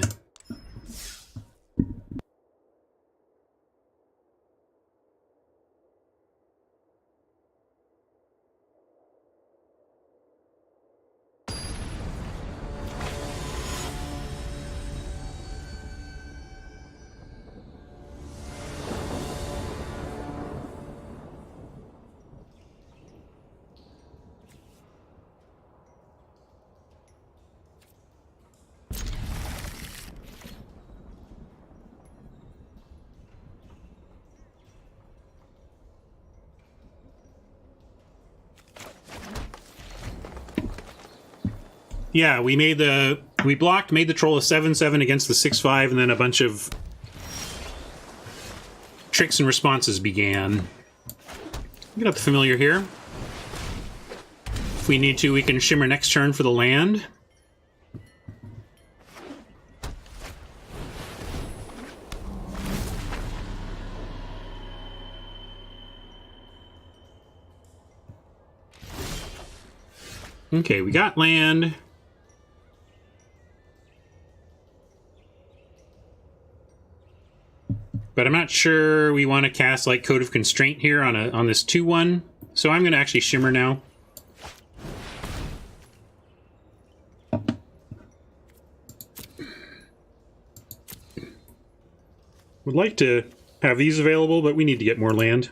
Yeah, we blocked, made the troll a 7/7 against the 6/5, and then a bunch of tricks and responses began. Get up the familiar here. If we need to, we can shimmer next turn for the land. Okay, we got land. But I'm not sure we want to cast like Code of Constraint here on this 2/1. So I'm going to actually shimmer now. Would like to have these available, but we need to get more land.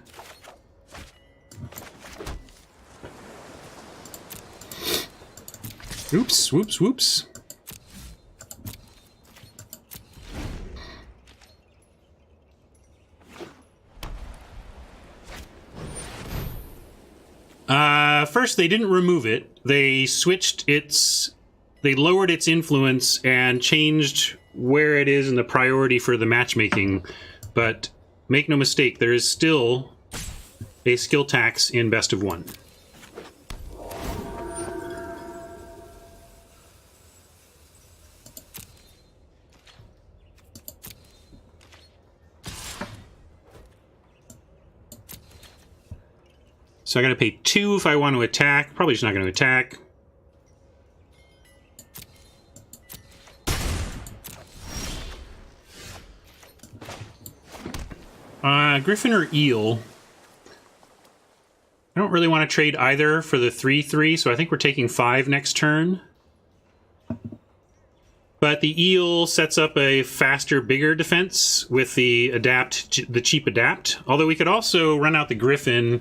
Oops, whoops, whoops. First, they didn't remove it. They switched its... They lowered its influence and changed where it is in the priority for the matchmaking. But make no mistake, there is still a skill tax in Best of 1. So I gotta pay 2 if I want to attack. Probably just not going to attack. Griffin or Eel? I don't really want to trade either for the 3/3, so I think we're taking 5 next turn. But the Eel sets up a faster, bigger defense with the cheap adapt. Although we could also run out the Griffin,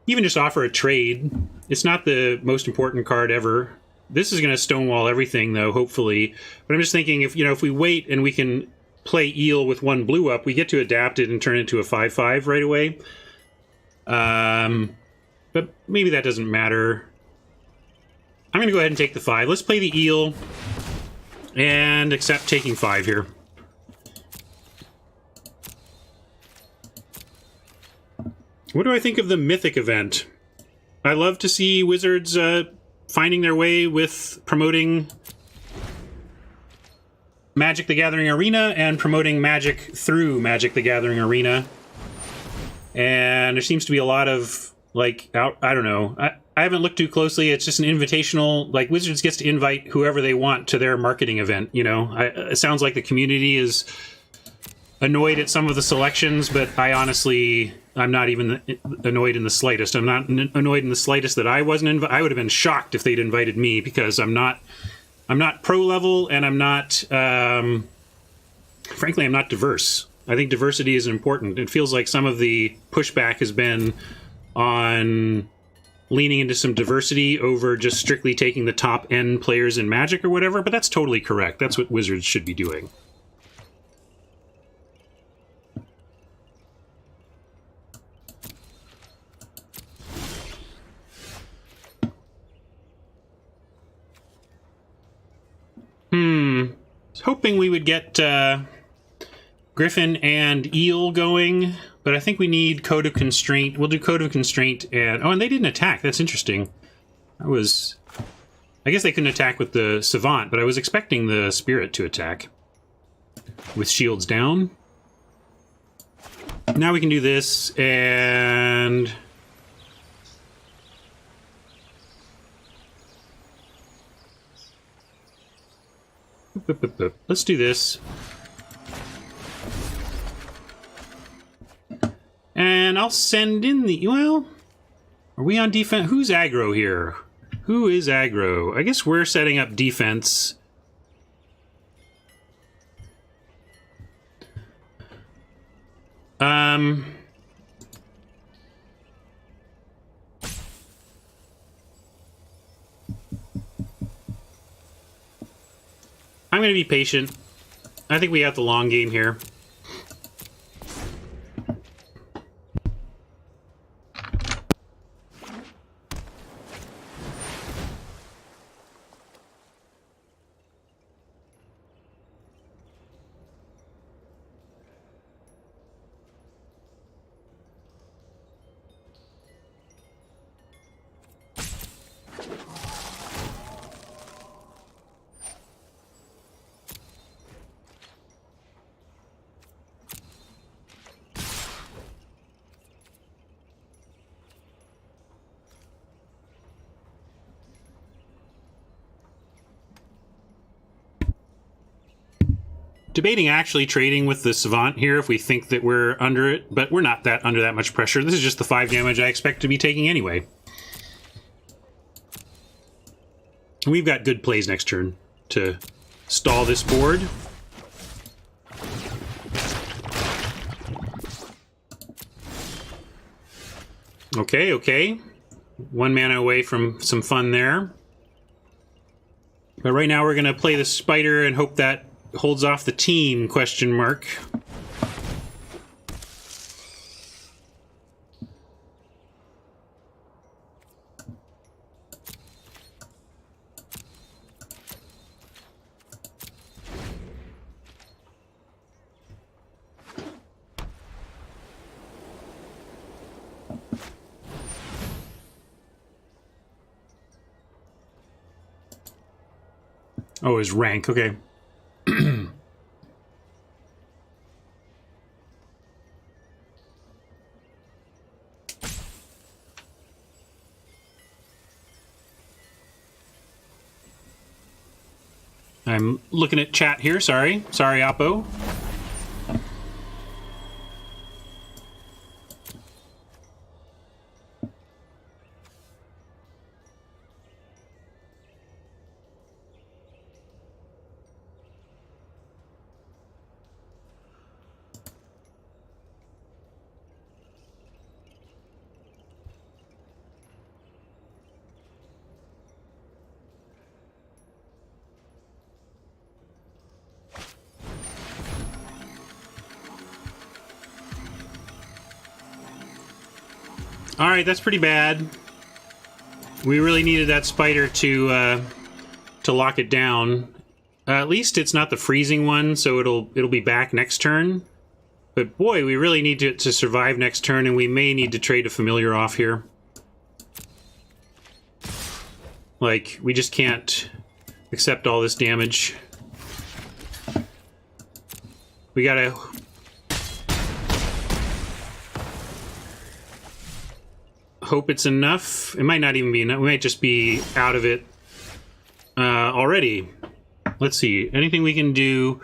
even just offer a trade. It's not the most important card ever. This is going to stonewall everything, though, hopefully. But I'm just thinking, if we wait and we can play Eel with 1 blue up, we get to adapt it and turn it into a 5/5 right away. But maybe that doesn't matter. I'm going to go ahead and take the 5. Let's play the Eel and accept taking 5 here. What do I think of the Mythic event? I love to see Wizards finding their way with promoting Magic the Gathering Arena and promoting Magic through Magic the Gathering Arena. And there seems to be a lot of, like, I don't know. I haven't looked too closely. It's just an invitational. Like, Wizards gets to invite whoever they want to their marketing event, you know? It sounds like the community is annoyed at some of the selections, but I'm not even annoyed in the slightest. I'm not annoyed in the slightest that I wasn't invited. I would have been shocked if they'd invited me, because I'm not pro level, and I'm not, frankly, I'm not diverse. I think diversity is important. It feels like some of the pushback has been on leaning into some diversity over just strictly taking the top end players in Magic or whatever, but that's totally correct. That's what Wizards should be doing. I was hoping we would get Griffin and Eel going, but I think we need Code of Constraint. We'll do Code of Constraint and... Oh, and they didn't attack. That's interesting. I guess they couldn't attack with the Savant, but I was expecting the Spirit to attack with shields down. Now we can do this, and... Let's do this. And I'll send in the... Well, are we on defense? Who's aggro here? Who is aggro? I guess we're setting up defense. I'm going to be patient. I think we got the long game here. Debating actually trading with the Savant here if we think that we're under it, but we're not under that much pressure. This is just the 5 damage I expect to be taking anyway. We've got good plays next turn to stall this board. Okay, okay. 1 mana away from some fun there. But right now we're going to play the spider and hope that holds off the team, question mark. Oh, his rank, okay. I'm looking at chat here, sorry. Sorry, Oppo. All right, that's pretty bad. We really needed that spider to lock it down. At least it's not the freezing one, so it'll be back next turn. But boy, we really need to survive next turn, and we may need to trade a familiar off here. Like, we just can't accept all this damage. We gotta... hope it's enough. It might not even be enough. We might just be out of it already. Let's see. Anything we can do.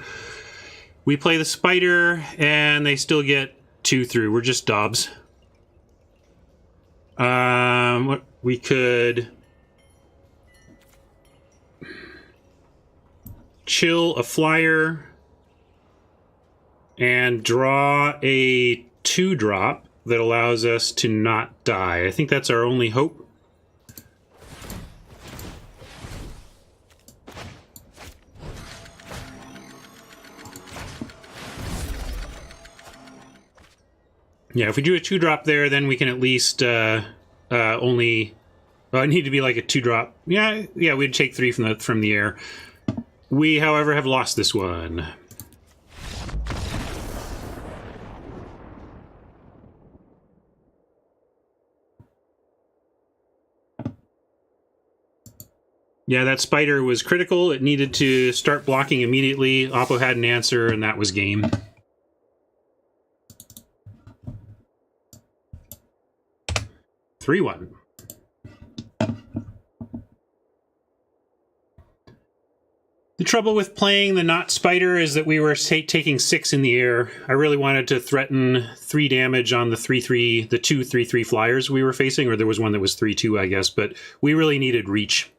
We play the spider, and they still get 2 through. We're just Dobbs. We could chill a flyer and draw a 2-drop that allows us to not die. I think that's our only hope. Yeah, if we do a 2-drop there, then we can at least only... Well, it need to be like a 2-drop. Yeah, we'd take 3 from the air. We, however, have lost this one. Yeah, that spider was critical. It needed to start blocking immediately. Oppo had an answer, and that was game. Three 3-1. The trouble with playing the not spider is that we were taking 6 in the air. I really wanted to threaten 3 damage on the 3-3, the 2 3-3 flyers we were facing, or there was one that was 3-2, I guess, but we really needed reach.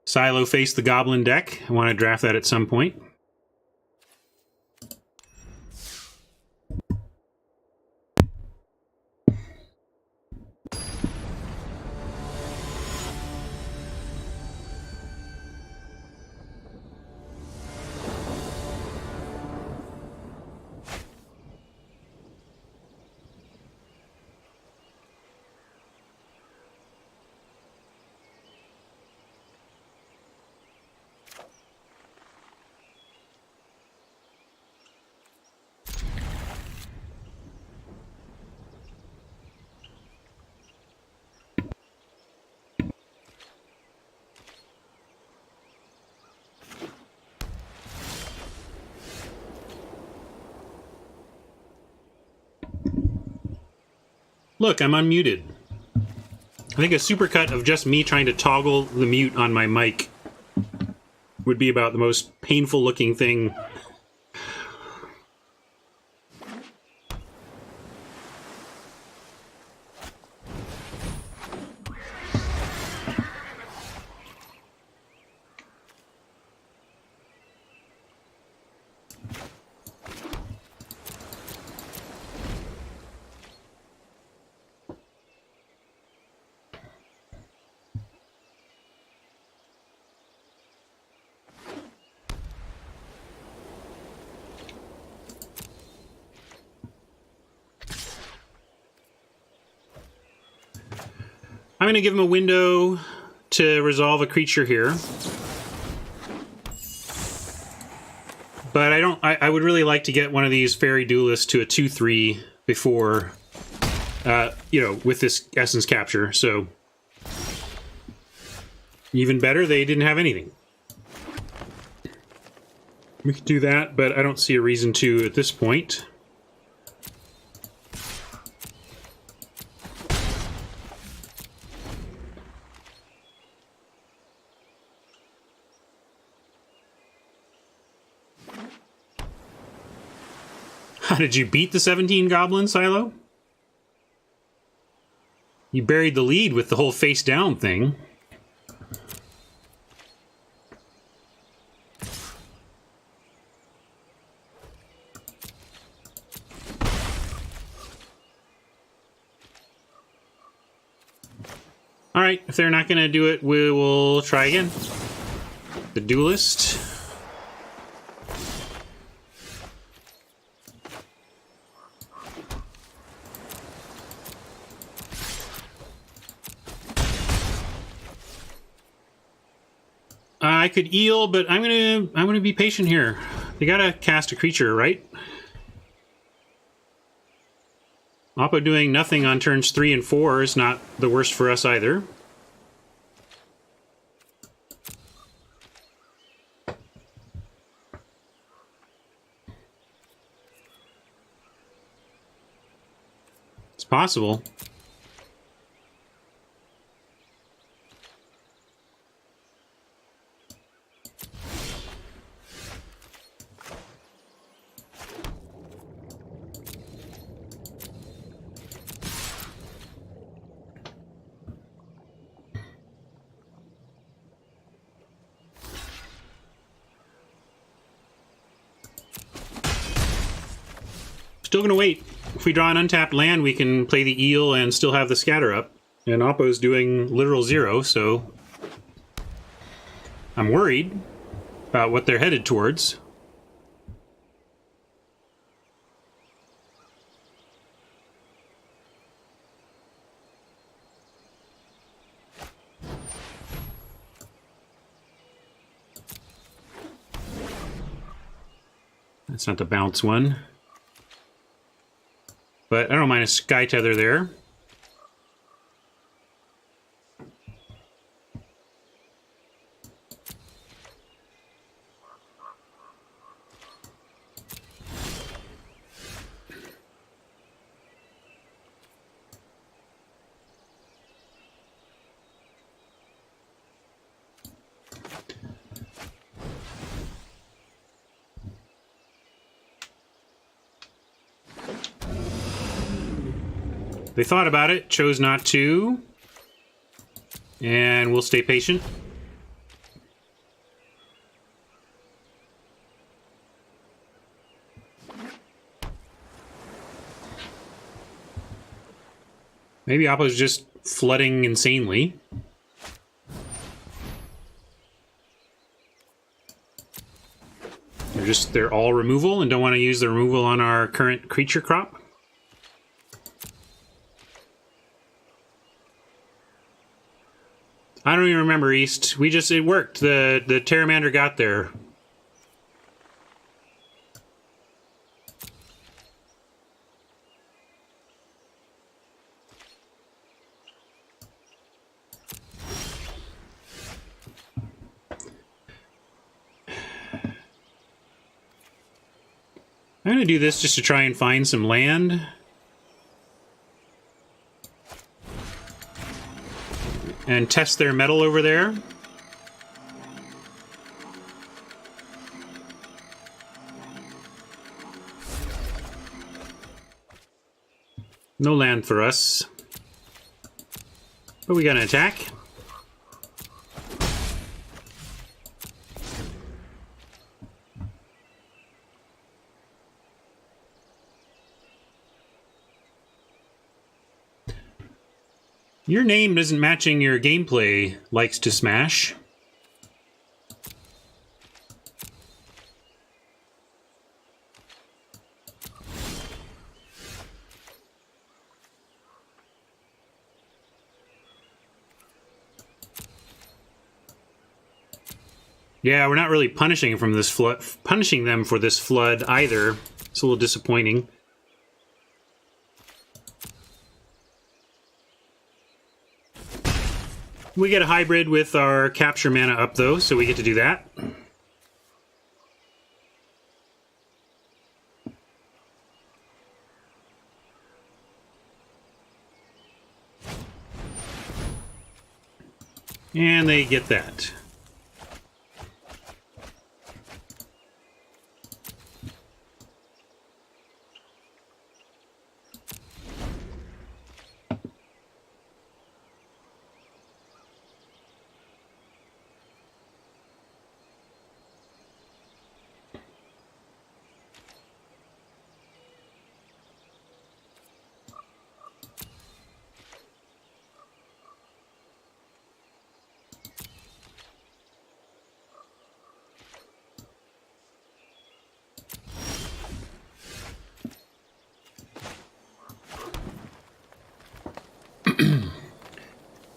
Silo faced the Goblin deck. I want to draft that at some point. Look, I'm unmuted. I think a supercut of just me trying to toggle the mute on my mic would be about the most painful looking thing. I'm going to give him a window to resolve a creature here. But I would really like to get one of these Fairy Duelists to a 2/3 before, you know, with this Essence Capture. So, even better, they didn't have anything. We could do that, but I don't see a reason to at this point. How did you beat the 17 goblin silo? You buried the lead with the whole face down thing. Alright, if they're not going to do it, we will try again. The Duelist. I could eel, but I'm gonna be patient here. They gotta cast a creature, right? Oppo doing nothing on turns 3 and 4 is not the worst for us either. It's possible. Still gonna wait. If we draw an untapped land, we can play the eel and still have the scatter up. And Oppo's doing literal 0, so I'm worried about what they're headed towards. That's not the bounce one. But I don't mind a Sky Tether there. They thought about it, chose not to, and we'll stay patient. Maybe Oppo's just flooding insanely. They're all removal and don't want to use the removal on our current creature crop. I don't even remember, East. It worked. The Terramander got there. I'm going to do this just to try and find some land. And test their metal over there. No land for us. But we got an attack. Your name isn't matching your gameplay, likes to smash. Yeah, we're not really punishing them for this flood either. It's a little disappointing. We get a hybrid with our capture mana up, though, so we get to do that. And they get that.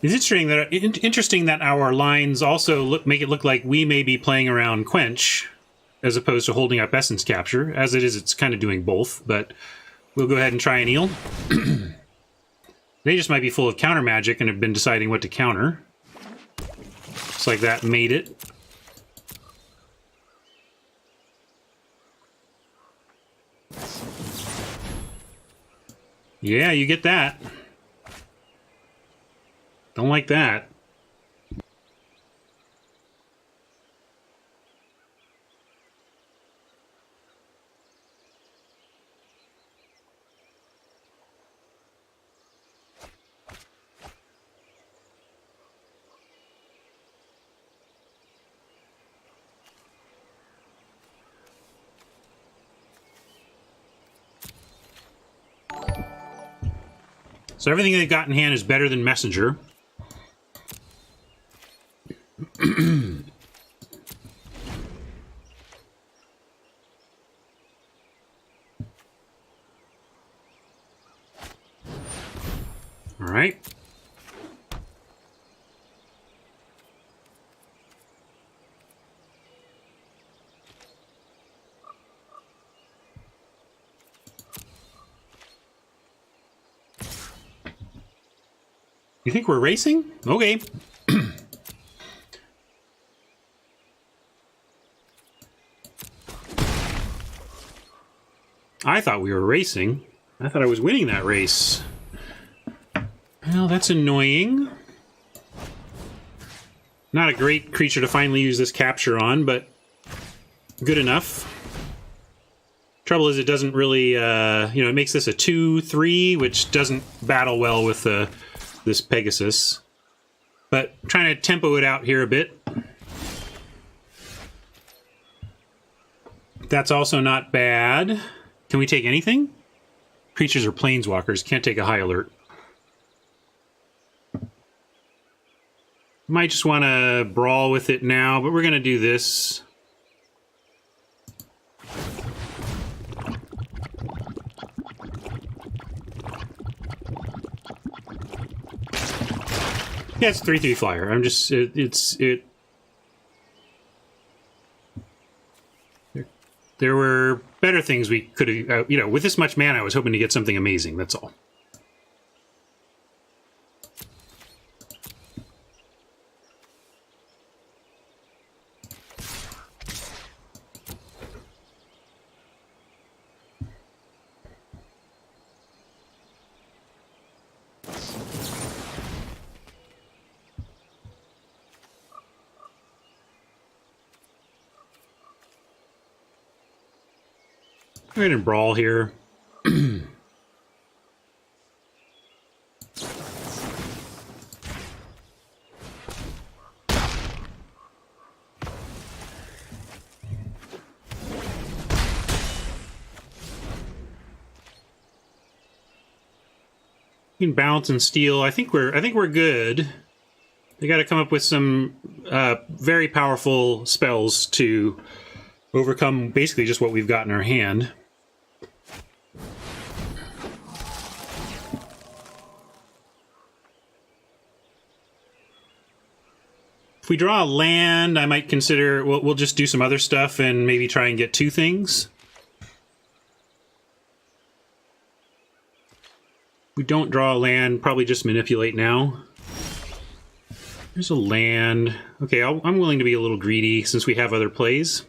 It's interesting that our lines also make it look like we may be playing around Quench as opposed to holding up Essence Capture. As it is, it's kind of doing both, but we'll go ahead and try and heal. They just might be full of counter magic and have been deciding what to counter. Looks like that made it. Yeah, you get that. Don't like that. So everything they've got in hand is better than Messenger. All right. You think we're racing? Okay. I thought we were racing. I thought I was winning that race. Well, that's annoying. Not a great creature to finally use this capture on, but good enough. Trouble is it doesn't really, it makes this a 2/3, which doesn't battle well with this Pegasus. But trying to tempo it out here a bit. That's also not bad. Can we take anything? Creatures are planeswalkers, can't take a high alert. Might just want to brawl with it now, but we're going to do this. Yeah, it's 3/3 flyer. I'm just There were better things we could have, with this much mana, I was hoping to get something amazing, that's all. Go ahead and brawl here. We can bounce and steal. I think we're good. They got to come up with some very powerful spells to overcome basically just what we've got in our hand. If we draw a land, I might consider... We'll just do some other stuff and maybe try and get 2 things. We don't draw a land, probably just manipulate now. There's a land. Okay, I'm willing to be a little greedy since we have other plays.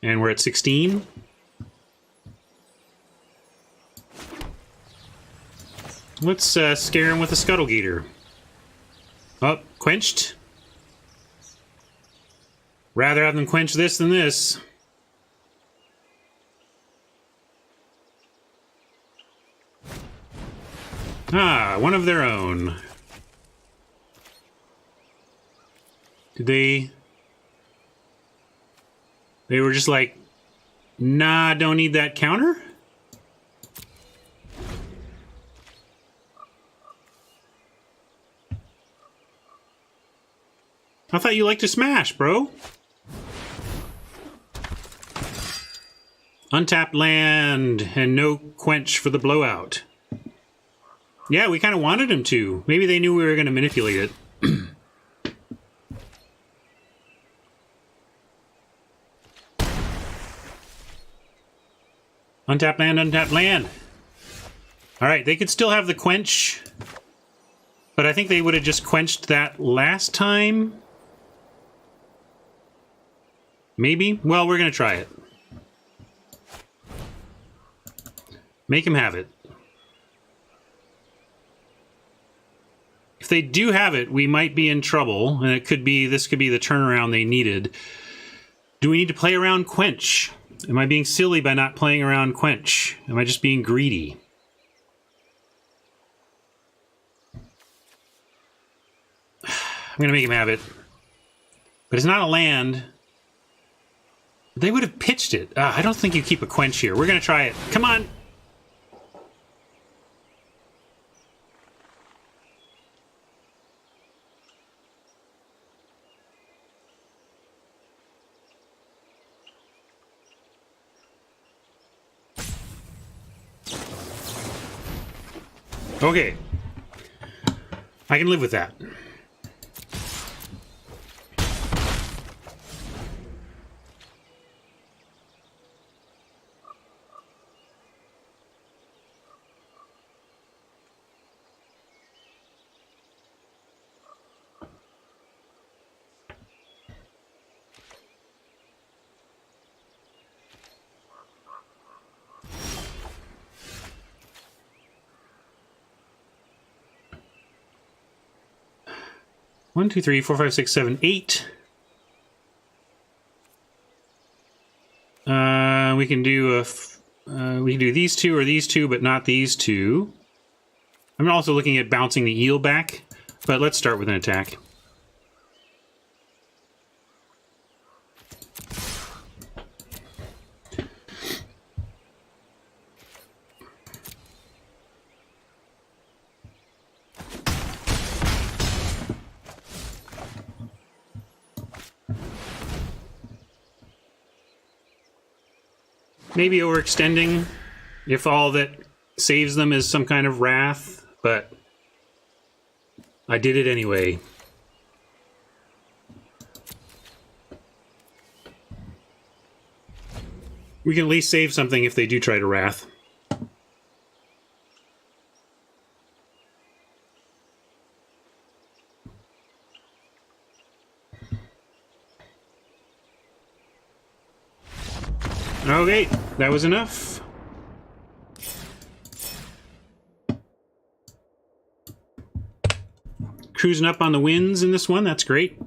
And we're at 16. Let's scare him with a Scuttle Gator. Oh, quenched. Rather have them quench this than this. Ah, one of their own. Did they... They were just like, nah, don't need that counter? I thought you liked to smash, bro. Untapped land and no quench for the blowout. Yeah, we kind of wanted him to. Maybe they knew we were going to manipulate it. Untapped land, untapped land. Alright, they could still have the quench. But I think they would have just quenched that last time. Maybe? Well, we're going to try it. Make him have it. If they do have it, we might be in trouble, and it could be this could be the turnaround they needed. Do we need to play around quench? Am I being silly by not playing around quench? Am I just being greedy? I'm gonna make him have it. But it's not a land. They would have pitched it. I don't think you keep a quench here. We're gonna try it. Come on! Okay. I can live with that. One, two, three, four, five, six, seven, 8. We can do these two or these two, but not these two. I'm also looking at bouncing the eel back, but let's start with an attack. Maybe overextending if all that saves them is some kind of wrath, but I did it anyway. We can at least save something if they do try to wrath. Okay, that was enough. Cruising up on the wins in this one, that's great.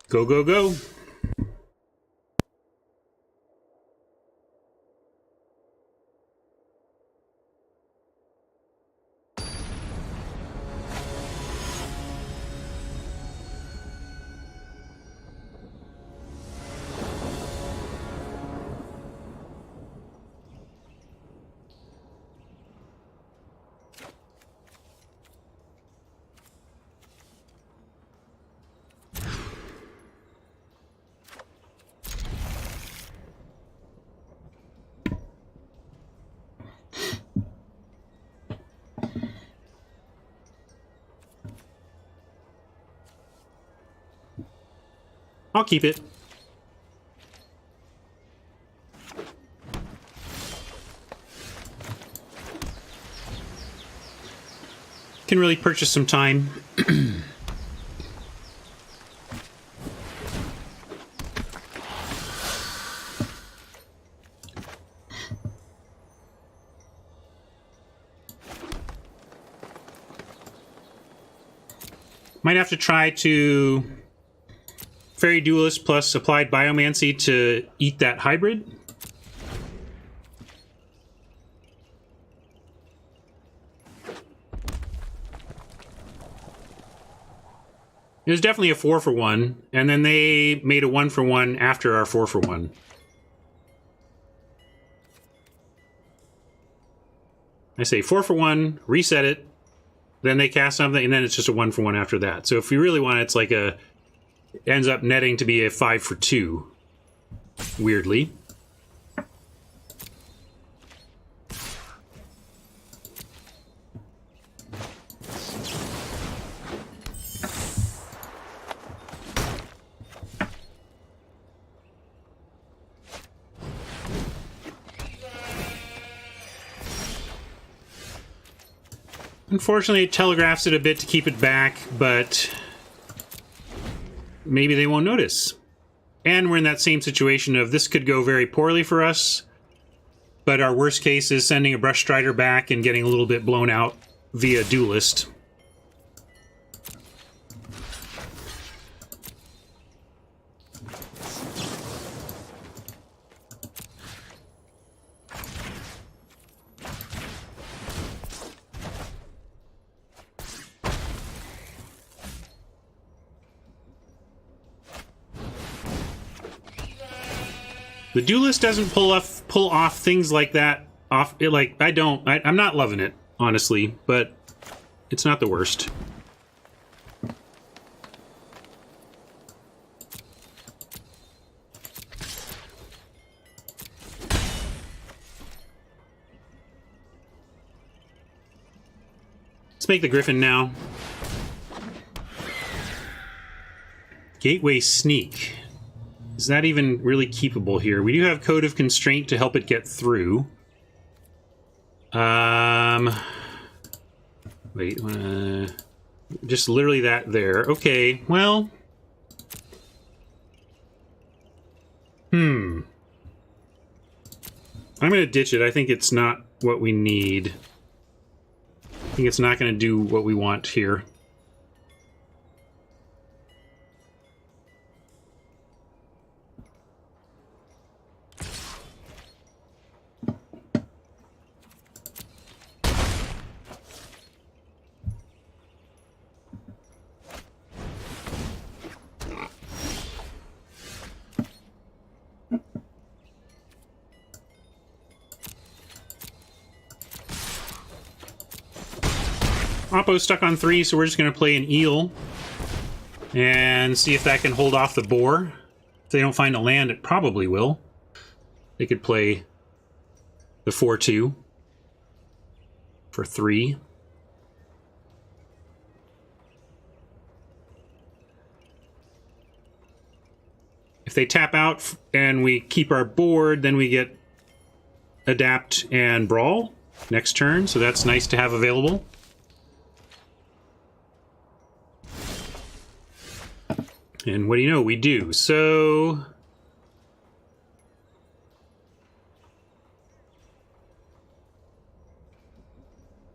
Go, go, go. I'll keep it. Can really purchase some time. Might have to try to Fairy Duelist plus Applied Biomancy to eat that hybrid. It was definitely a 4-for-1, and then they made a 1-for-1 after our 4-for-1. I say 4-for-1, reset it, then they cast something, and then it's just a 1-for-1 after that. So if you really want it, it's like a... ends up netting to be a 5-for-2, weirdly. Unfortunately, it telegraphs it a bit to keep it back, but maybe they won't notice. And we're in that same situation of this could go very poorly for us, but our worst case is sending a Brush Strider back and getting a little bit blown out via Duelist. The Duelist doesn't pull off things like that off. I'm not loving it, honestly, but it's not the worst. Let's make the Griffin now. Gateway Sneak. Is that even really keepable here? We do have Code of Constraint to help it get through. Wait, just literally that there. Okay, well... I'm gonna ditch it. I think it's not what we need. I think it's not gonna do what we want here. Oppo's stuck on 3, so we're just going to play an eel and see if that can hold off the boar. If they don't find a land, it probably will. They could play the 4-2 for 3. If they tap out and we keep our board, then we get Adapt and Brawl next turn, so that's nice to have available. And what do you know? We do. So...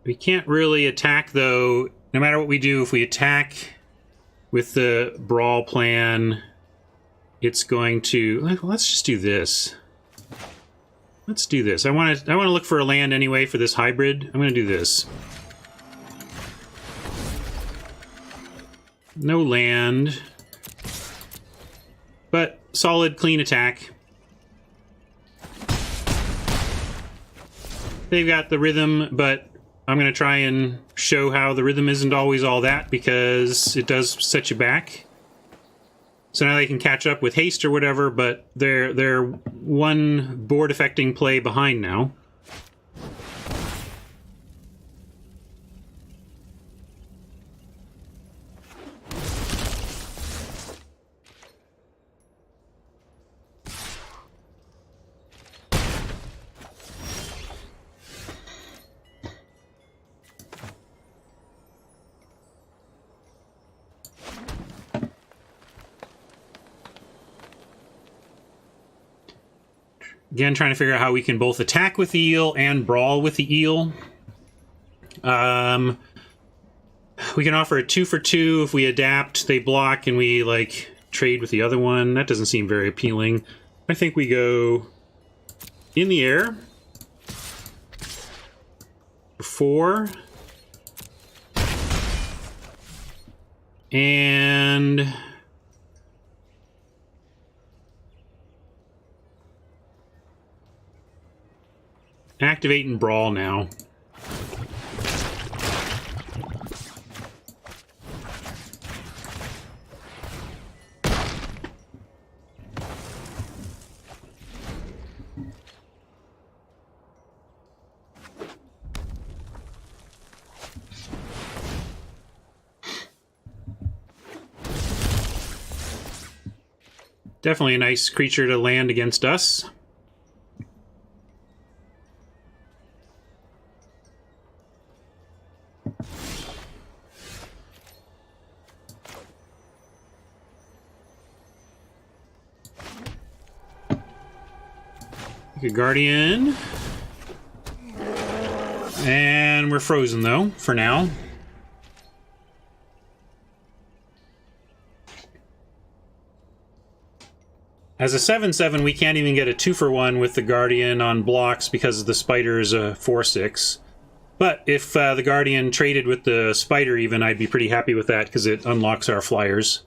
we can't really attack, though. No matter what we do, if we attack with the Brawl plan, it's going to... let's just do this. Let's do this. I want to look for a land anyway for this hybrid. I'm going to do this. No land. But solid, clean attack. They've got the rhythm, but I'm going to try and show how the rhythm isn't always all that, because it does set you back. So now they can catch up with haste or whatever, but they're one board affecting play behind now. Again, trying to figure out how we can both attack with the eel and brawl with the eel. We can offer a 2 for 2 if we adapt, they block, and we, like, trade with the other one. That doesn't seem very appealing. I think we go in the air for 4. And activate and brawl now. Definitely a nice creature to land against us. Good Guardian. And we're frozen, though, for now. As a 7/7, we can't even get a 2 for 1 with the Guardian on blocks because the Spider is a 4/6. But if the Guardian traded with the Spider even, I'd be pretty happy with that because it unlocks our flyers.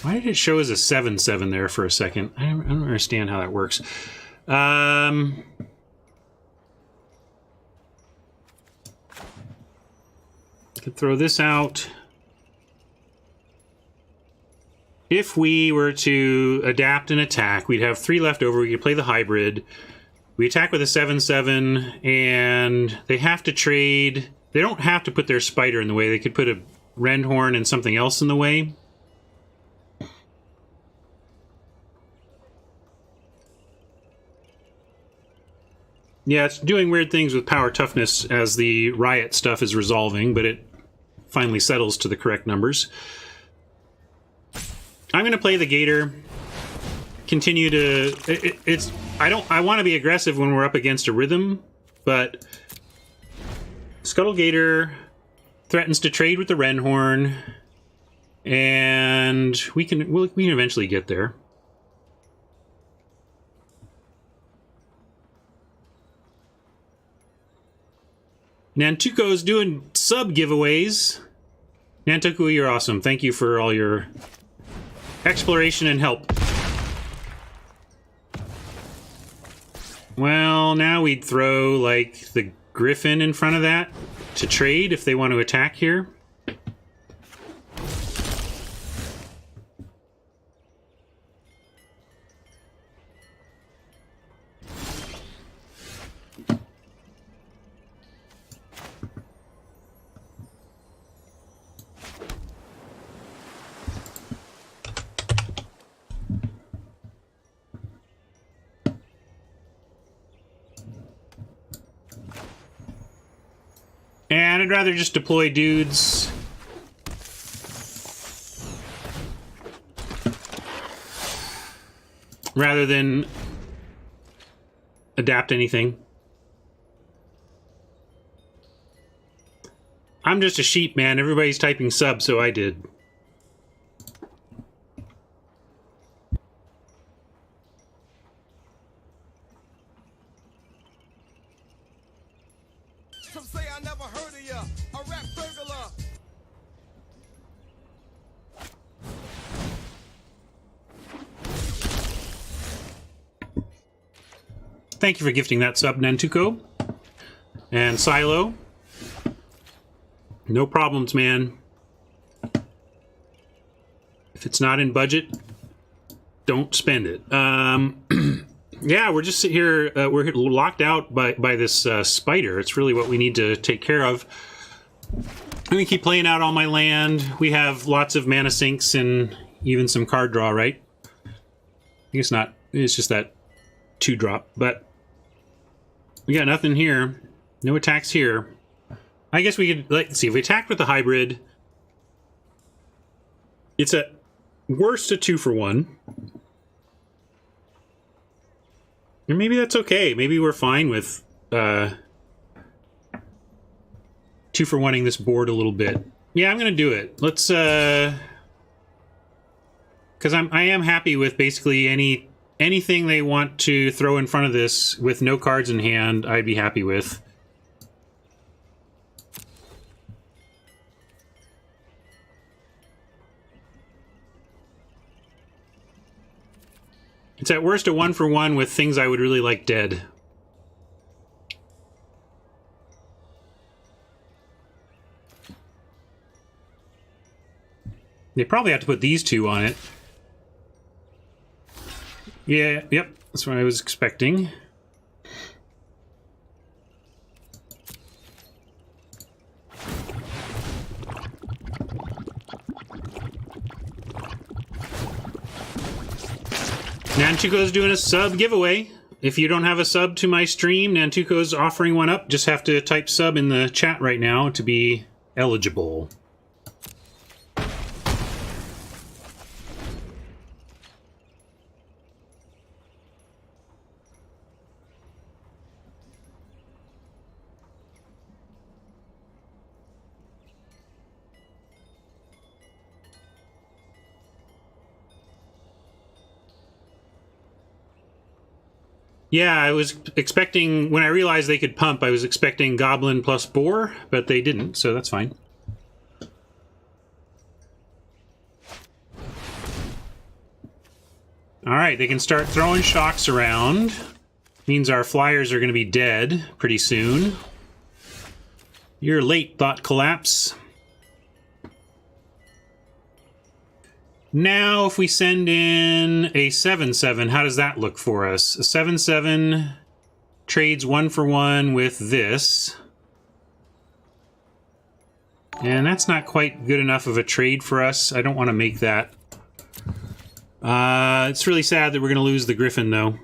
Why did it show as a 7/7 there for a second? I don't understand how that works. Could throw this out. If we were to adapt and attack, we'd have 3 left over. We could play the hybrid. We attack with a 7/7, and they have to trade. They don't have to put their Spider in the way. They could put a Rendhorn and something else in the way. Yeah, it's doing weird things with power toughness as the riot stuff is resolving, but it finally settles to the correct numbers. I'm going to play the Gator. Continue to... I want to be aggressive when we're up against a rhythm, but Scuttle Gator threatens to trade with the Rendhorn, and we can eventually get there. Nantuko's doing sub giveaways. Nantuko, you're awesome. Thank you for all your exploration and help. Well, now we'd throw, like, the Griffin in front of that to trade if they want to attack here. And I'd rather just deploy dudes. Rather than adapt anything. I'm just a sheep, man. Everybody's typing sub, so I did. Some say I never heard of ya, a rap burglar. Thank you for gifting that sub, Nantuko. And Silo. No problems, man. If it's not in budget, don't spend it. Yeah, we're just here. We're locked out by this spider. It's really what we need to take care of. I'm gonna keep playing out all my land. We have lots of mana sinks and even some card draw, right? I guess not. It's just that 2-drop. But We got nothing here. No attacks here. I guess we could, let's see, if we attacked with the hybrid, it's at worst a 2-for-1. And maybe that's okay. Maybe we're fine with 2-for-1ing this board a little bit. Yeah, I'm gonna do it. Let's because I am happy with basically anything they want to throw in front of this with no cards in hand. I'd be happy with. It's at worst a 1-for-1 with things I would really like dead. They probably have to put these two on it. Yeah, yep, that's what I was expecting. Nantuko's doing a sub giveaway. If you don't have a sub to my stream, Nantuko's offering one up. Just have to type sub in the chat right now to be eligible. Yeah, I was expecting, when I realized they could pump, I was expecting Goblin plus Boar, but they didn't, so that's fine. Alright, they can start throwing shocks around. Means our flyers are going to be dead pretty soon. You're late, Thought Collapse. Now, if we send in a 7/7, how does that look for us? A 7/7 trades 1-for-1 with this. And that's not quite good enough of a trade for us. I don't want to make that. It's really sad that we're going to lose the Griffin, though.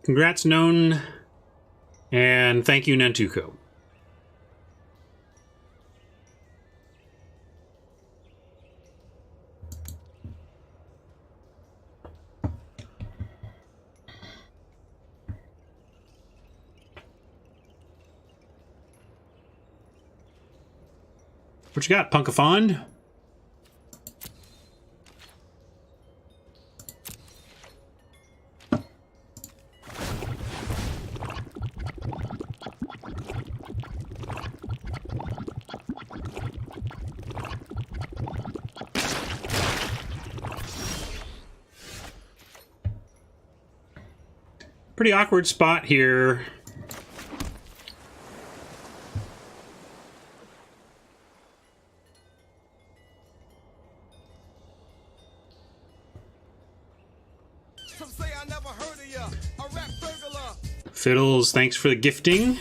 Congrats, Known, and thank you, Nantuko. What you got, Punkafond? Pretty awkward spot here. Some say I never heard of ya. A rap burglar. Fiddles, thanks for the gifting.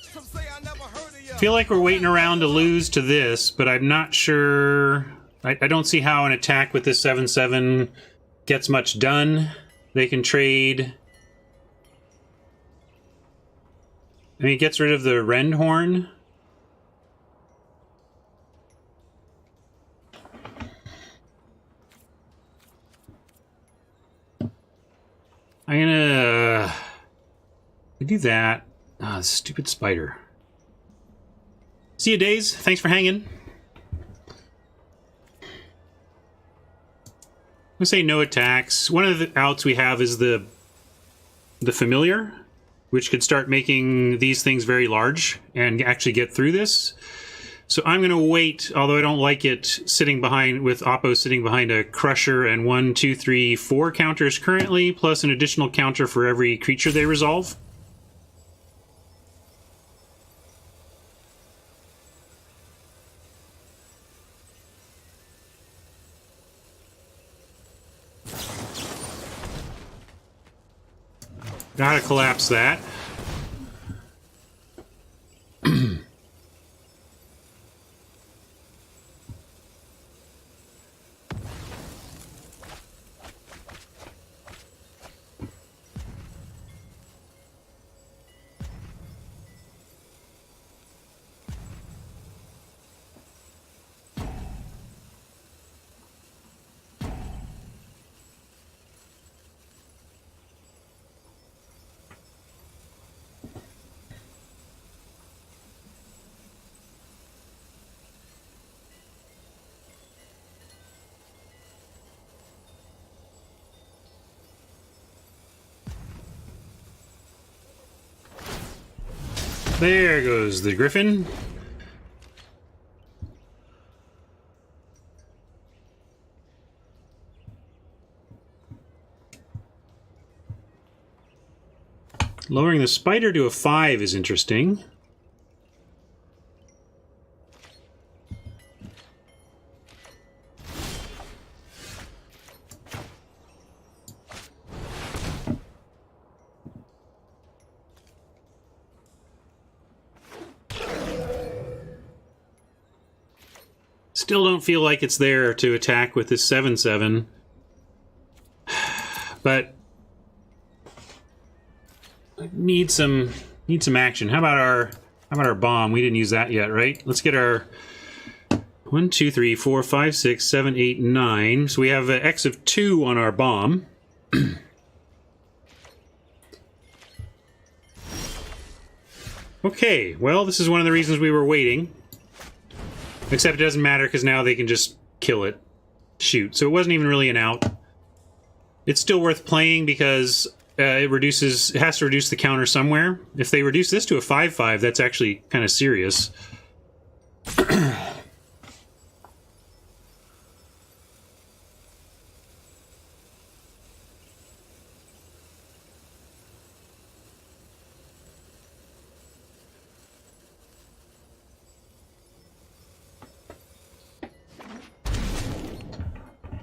Some say I never heard of ya. I feel like we're waiting around to lose to this, but I'm not sure. I don't see how an attack with this 7/7 gets much done. They can trade. I mean, it gets rid of the Rendhorn. I'm gonna do that. Ah, stupid spider. See you, Days. Thanks for hanging. I'm gonna say no attacks. One of the outs we have is the Familiar, which could start making these things very large and actually get through this. So I'm going to wait, although I don't like it sitting behind, with Oppo sitting behind a Crusher and 1, 2, 3, 4 counters currently, plus an additional counter for every creature they resolve. Gotta collapse that. There goes the Griffin. Lowering the spider to a 5 is interesting. Still don't feel like it's there to attack with this 7/7. But need some action. How about our bomb? We didn't use that yet, right? Let's get our 1, 2, 3, 4, 5, 6, 7, 8, 9. So we have an X of 2 on our bomb. Okay, well, this is one of the reasons we were waiting. Except it doesn't matter because now they can just kill it. Shoot. So it wasn't even really an out. It's still worth playing because it has to reduce the counter somewhere. If they reduce this to a 5/5, that's actually kind of serious.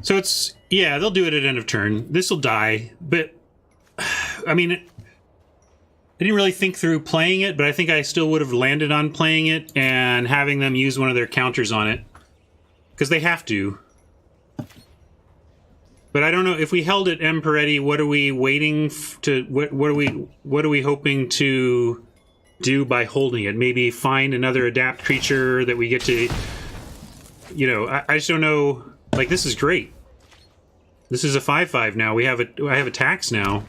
So it's, yeah, they'll do it at end of turn. This will die, but, I mean, I didn't really think through playing it, but I think I still would have landed on playing it and having them use one of their counters on it. Because they have to. But I don't know, if we held it M. Peretti, what are we waiting to, what are we hoping to do by holding it? Maybe find another adapt creature that we get to, you know, I just don't know. Like, this is great. This is a 5/5 now. I have attacks now.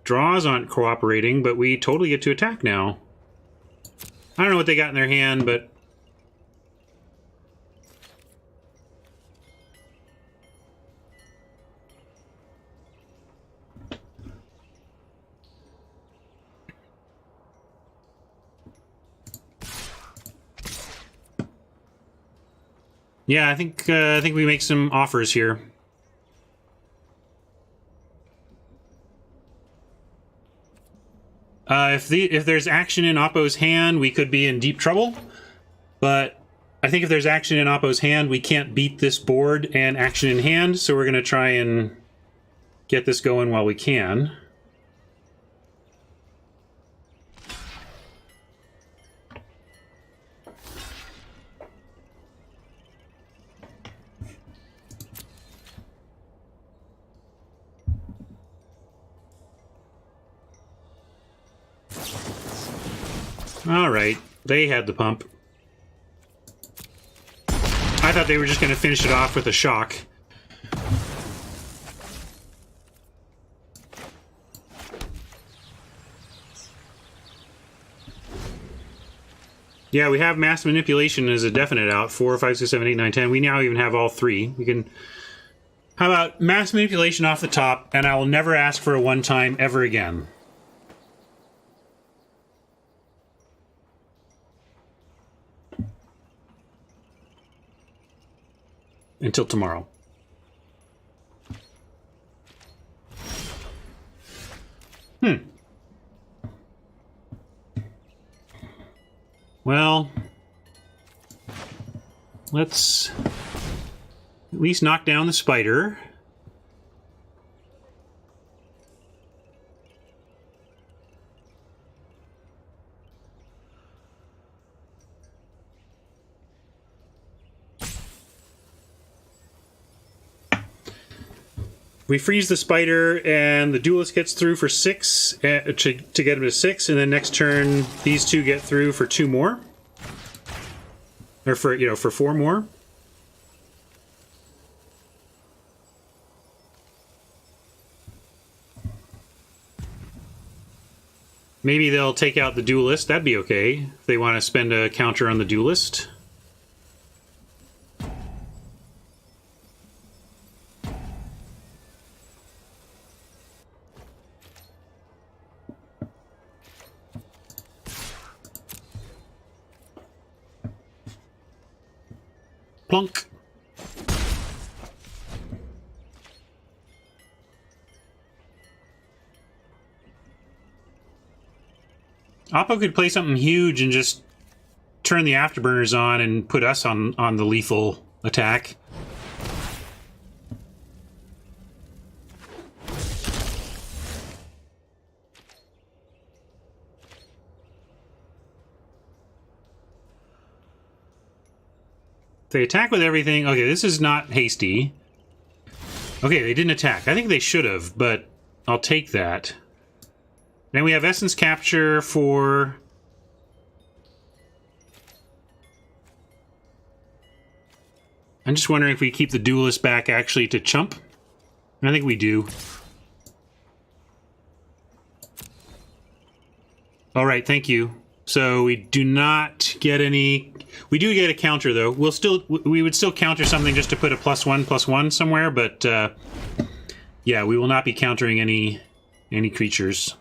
Draws aren't cooperating, but we totally get to attack now. I don't know what they got in their hand, but... yeah, I think we make some offers here. If there's action in Oppo's hand, we could be in deep trouble. But I think if there's action in Oppo's hand, we can't beat this board and action in hand, so we're going to try and get this going while we can. Alright, they had the pump. I thought they were just going to finish it off with a shock. Yeah, we have mass manipulation as a definite out. 4, 5, 6, 7, 8, 9, 10. We now even have all three. We can How about mass manipulation off the top, and I will never ask for a one-time ever again. Until tomorrow. Well, let's at least knock down the spider. We freeze the spider, and the duelist gets through for 6 to get him to 6, and then next turn these two get through for 2 more, or for 4 more. Maybe they'll take out the duelist. That'd be okay if they want to spend a counter on the duelist. Plunk. Oppo could play something huge and just turn the afterburners on and put us on the lethal attack. They attack with everything. Okay, this is not hasty. Okay, they didn't attack. I think they should have, but I'll take that. Then we have Essence Capture for... I'm just wondering if we keep the Duelist back actually to chump. I think we do. Alright, thank you. So we do not get any... We do get a counter, though. We would still counter something just to put a +1/+1 somewhere, but yeah, we will not be countering any creatures.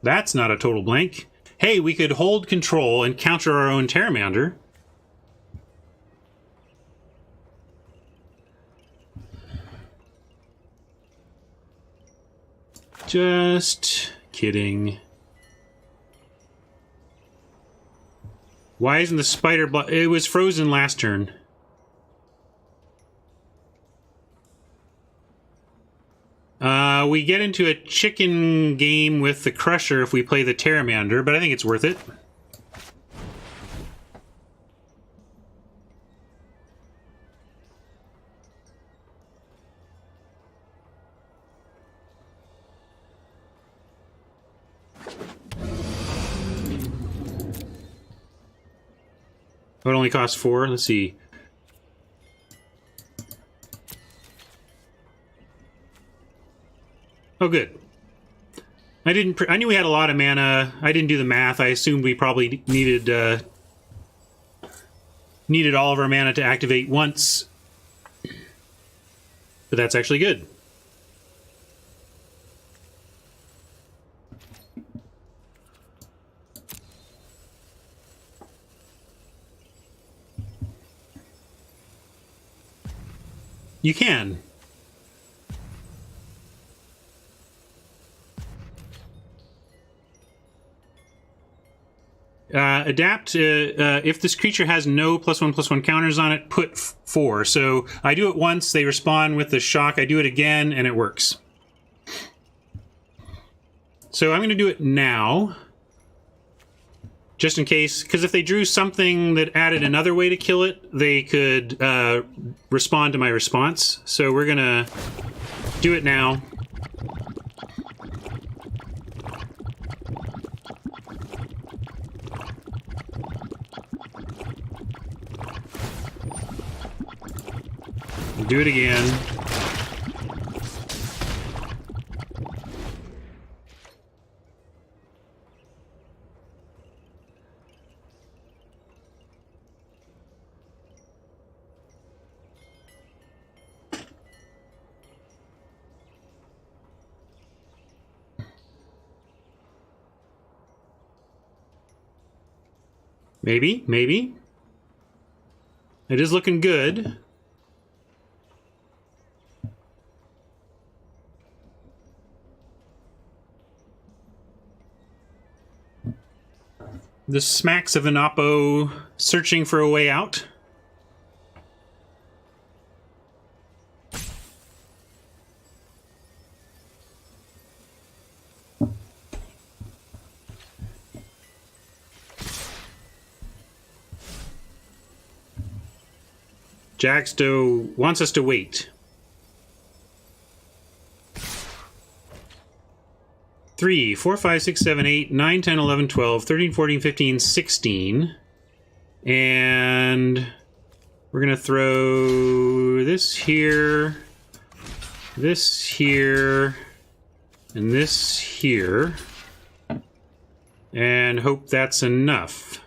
That's not a total blank. Hey, we could hold control and counter our own Pteramander. Just kidding. Why isn't the spider it was frozen last turn. We get into a chicken game with the Crusher if we play the Pteramander, but I think it's worth it. It only costs 4. Let's see. Oh, good. I knew we had a lot of mana. I didn't do the math. I assumed we probably needed all of our mana to activate once. But that's actually good. You can. Adapt, if this creature has no +1/+1 counters on it, put 4. So I do it once, they respond with the shock, I do it again, and it works. So I'm going to do it now. Just in case, because if they drew something that added another way to kill it, they could respond to my response. So we're going to do it now. Do it again. Maybe, maybe. It is looking good. This smacks of an Oppo searching for a way out. Jackstow wants us to wait. 3, 4, 5, 6, 7, 8, 9, 10, 11, 12, 13, 14, 15, 16. And we're going to throw this here, and this here, and hope that's enough.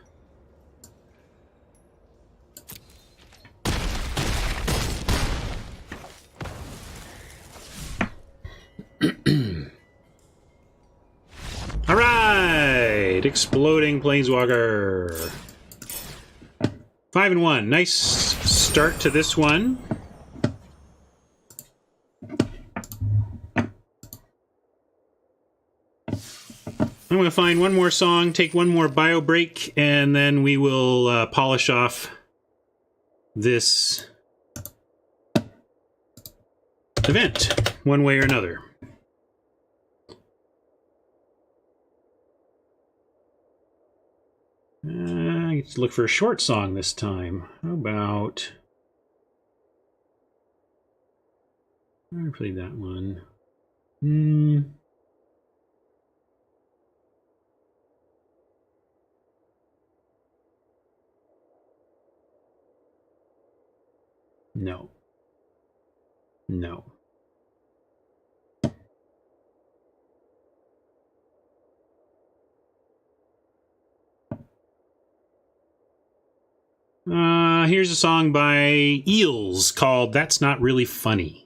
All right, exploding planeswalker. 5 and 1. Nice start to this one. I'm going to find one more song, take one more bio break, and then we will polish off this event one way or another. I get to look for a short song this time. How about... I played that one. No. No. Here's a song by Eels called That's Not Really Funny.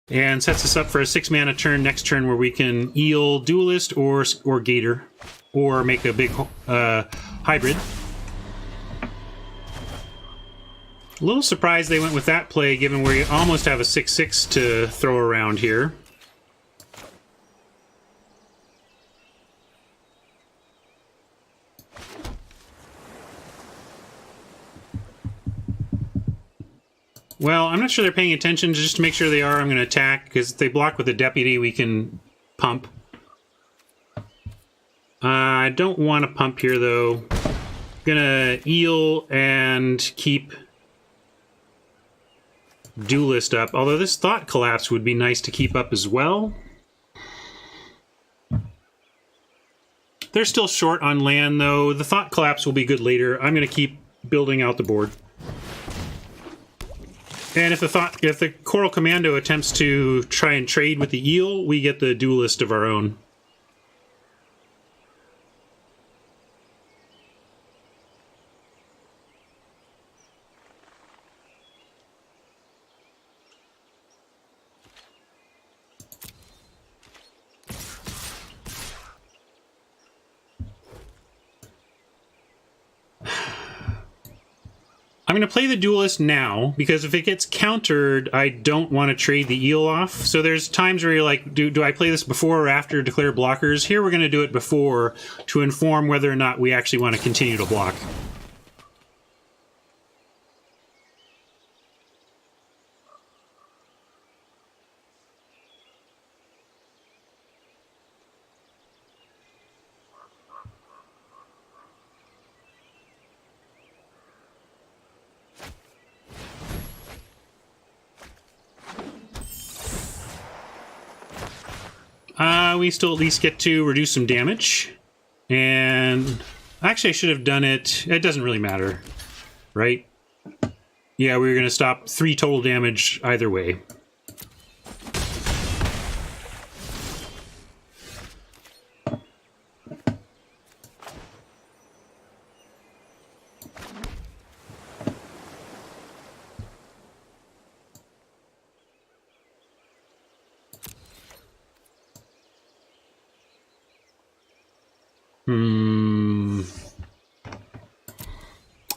And sets us up for a 6-mana turn next turn where we can eel Duelist or Gator, or make a big hybrid. A little surprised they went with that play, given we almost have a 6/6 to throw around here. Well, I'm not sure they're paying attention. Just to make sure they are, I'm going to attack, because if they block with a Deputy, we can pump. I don't want to pump here, though. I'm going to eel and keep Duelist up, although this Thought Collapse would be nice to keep up as well. They're still short on land, though. The Thought Collapse will be good later. I'm going to keep building out the board. And if the Coral Commando attempts to try and trade with the eel, we get the Duelist of our own. I'm going to play the Duelist now, because if it gets countered, I don't want to trade the eel off. So there's times where you're like, do I play this before or after declare blockers? Here we're going to do it before to inform whether or not we actually want to continue to block. We still at least get to reduce some damage. And actually I should have done it. It doesn't really matter, right? Yeah, we were going to stop 3 total damage either way.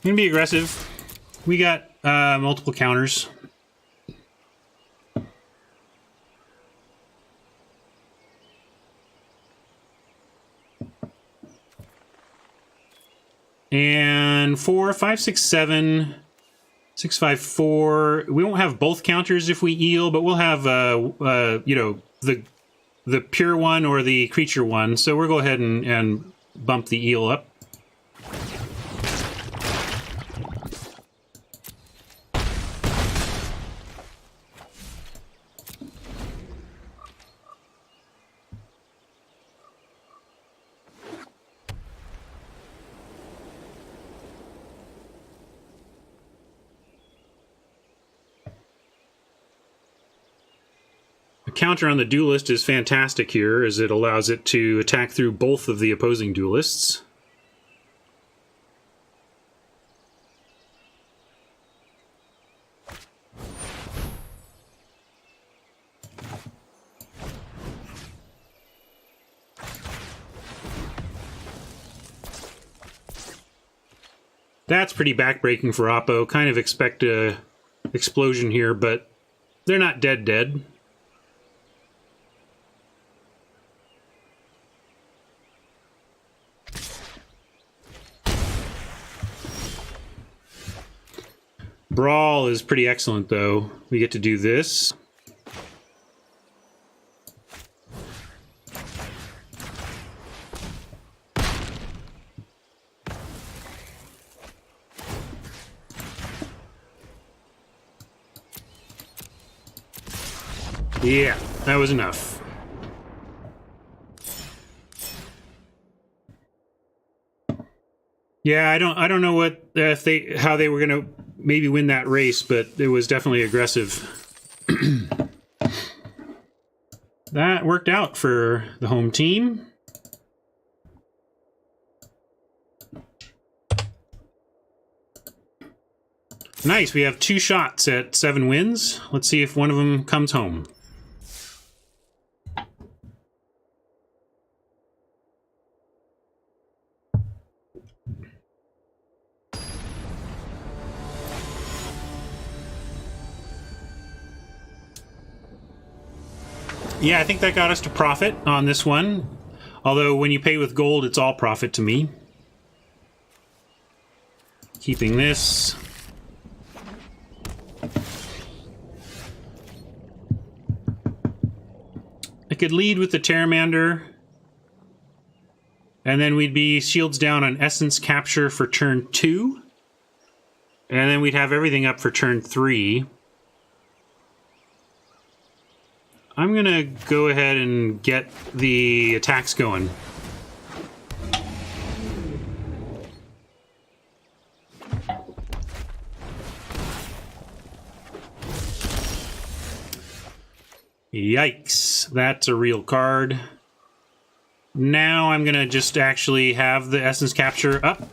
I'm gonna be aggressive. We got multiple counters. And 4, 5, 6, 7, 6, 5, 4. We won't have both counters if we eel, but we'll have you know, the pure one or the creature one. So we'll go ahead and bump the eel up. A counter on the Duelist is fantastic here, as it allows it to attack through both of the opposing Duelists. That's pretty backbreaking for Oppo. Kind of expect a explosion here, but they're not dead. Brawl is pretty excellent, though. We get to do this. Yeah, that was enough. Yeah, I don't know what how they were gonna maybe win that race, but it was definitely aggressive. That worked out for the home team. Nice, we have 2 shots at 7 wins. Let's see if one of them comes home. Yeah, I think that got us to profit on this one. Although when you pay with gold, it's all profit to me. Keeping this. I could lead with the Pteramander. And then we'd be shields down on essence capture for turn 2. And then we'd have everything up for turn 3. I'm gonna go ahead and get the attacks going. Yikes, that's a real card. Now I'm gonna just actually have the essence capture up.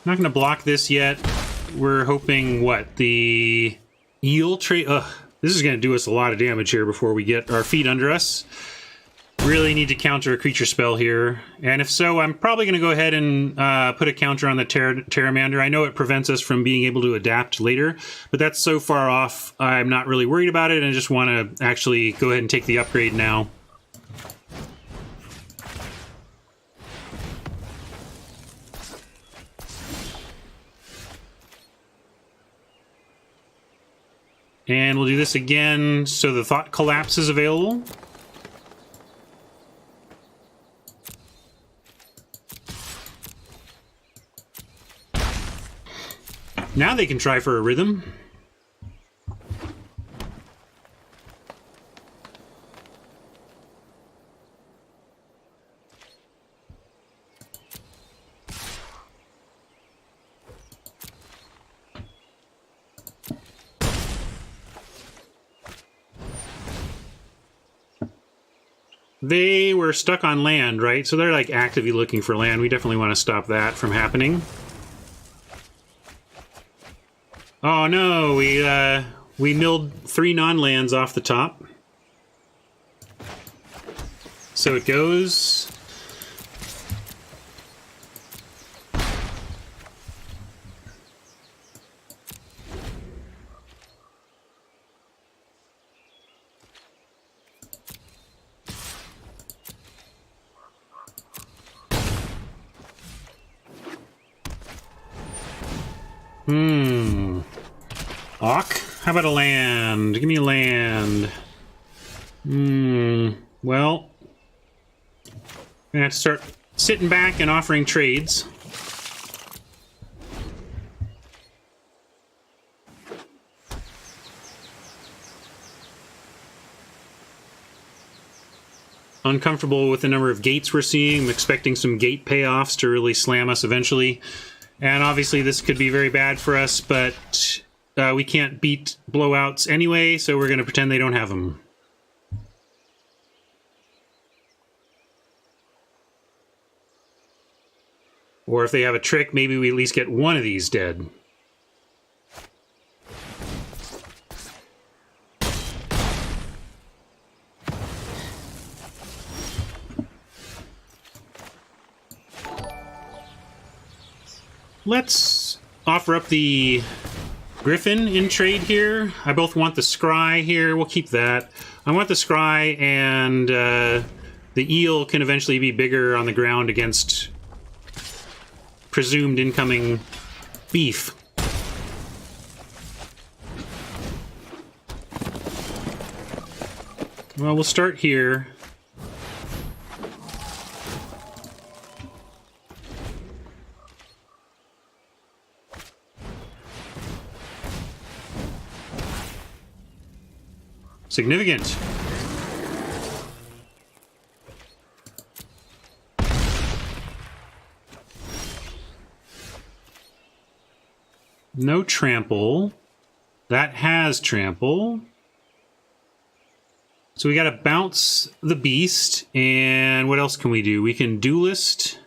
Not gonna block this yet. We're hoping, what, the eel trade? Ugh, this is gonna do us a lot of damage here before we get our feet under us. Really need to counter a creature spell here. And if so, I'm probably gonna go ahead and put a counter on the Pteramander. I know it prevents us from being able to adapt later, but that's so far off, I'm not really worried about it, and I just wanna actually go ahead and take the upgrade now. And we'll do this again so the Thought Collapse is available. Now they can try for a rhythm. They were stuck on land, right? So they're like actively looking for land. We definitely want to stop that from happening. Oh no, we milled 3 non-lands off the top. So it goes. Hawk? How about a land? Give me a land. Well, I'm gonna have to start sitting back and offering trades. Uncomfortable with the number of gates we're seeing. I'm expecting some gate payoffs to really slam us eventually. And obviously this could be very bad for us, but we can't beat blowouts anyway, so we're going to pretend they don't have them. Or if they have a trick, maybe we at least get one of these dead. Let's offer up the Griffin in trade here. I both want the Scry here. We'll keep that. I want the Scry, and the Eel can eventually be bigger on the ground against presumed incoming beef. Well, we'll start here. Significant. No trample. That has trample. So we gotta bounce the beast, and what else can we do? We can duelist.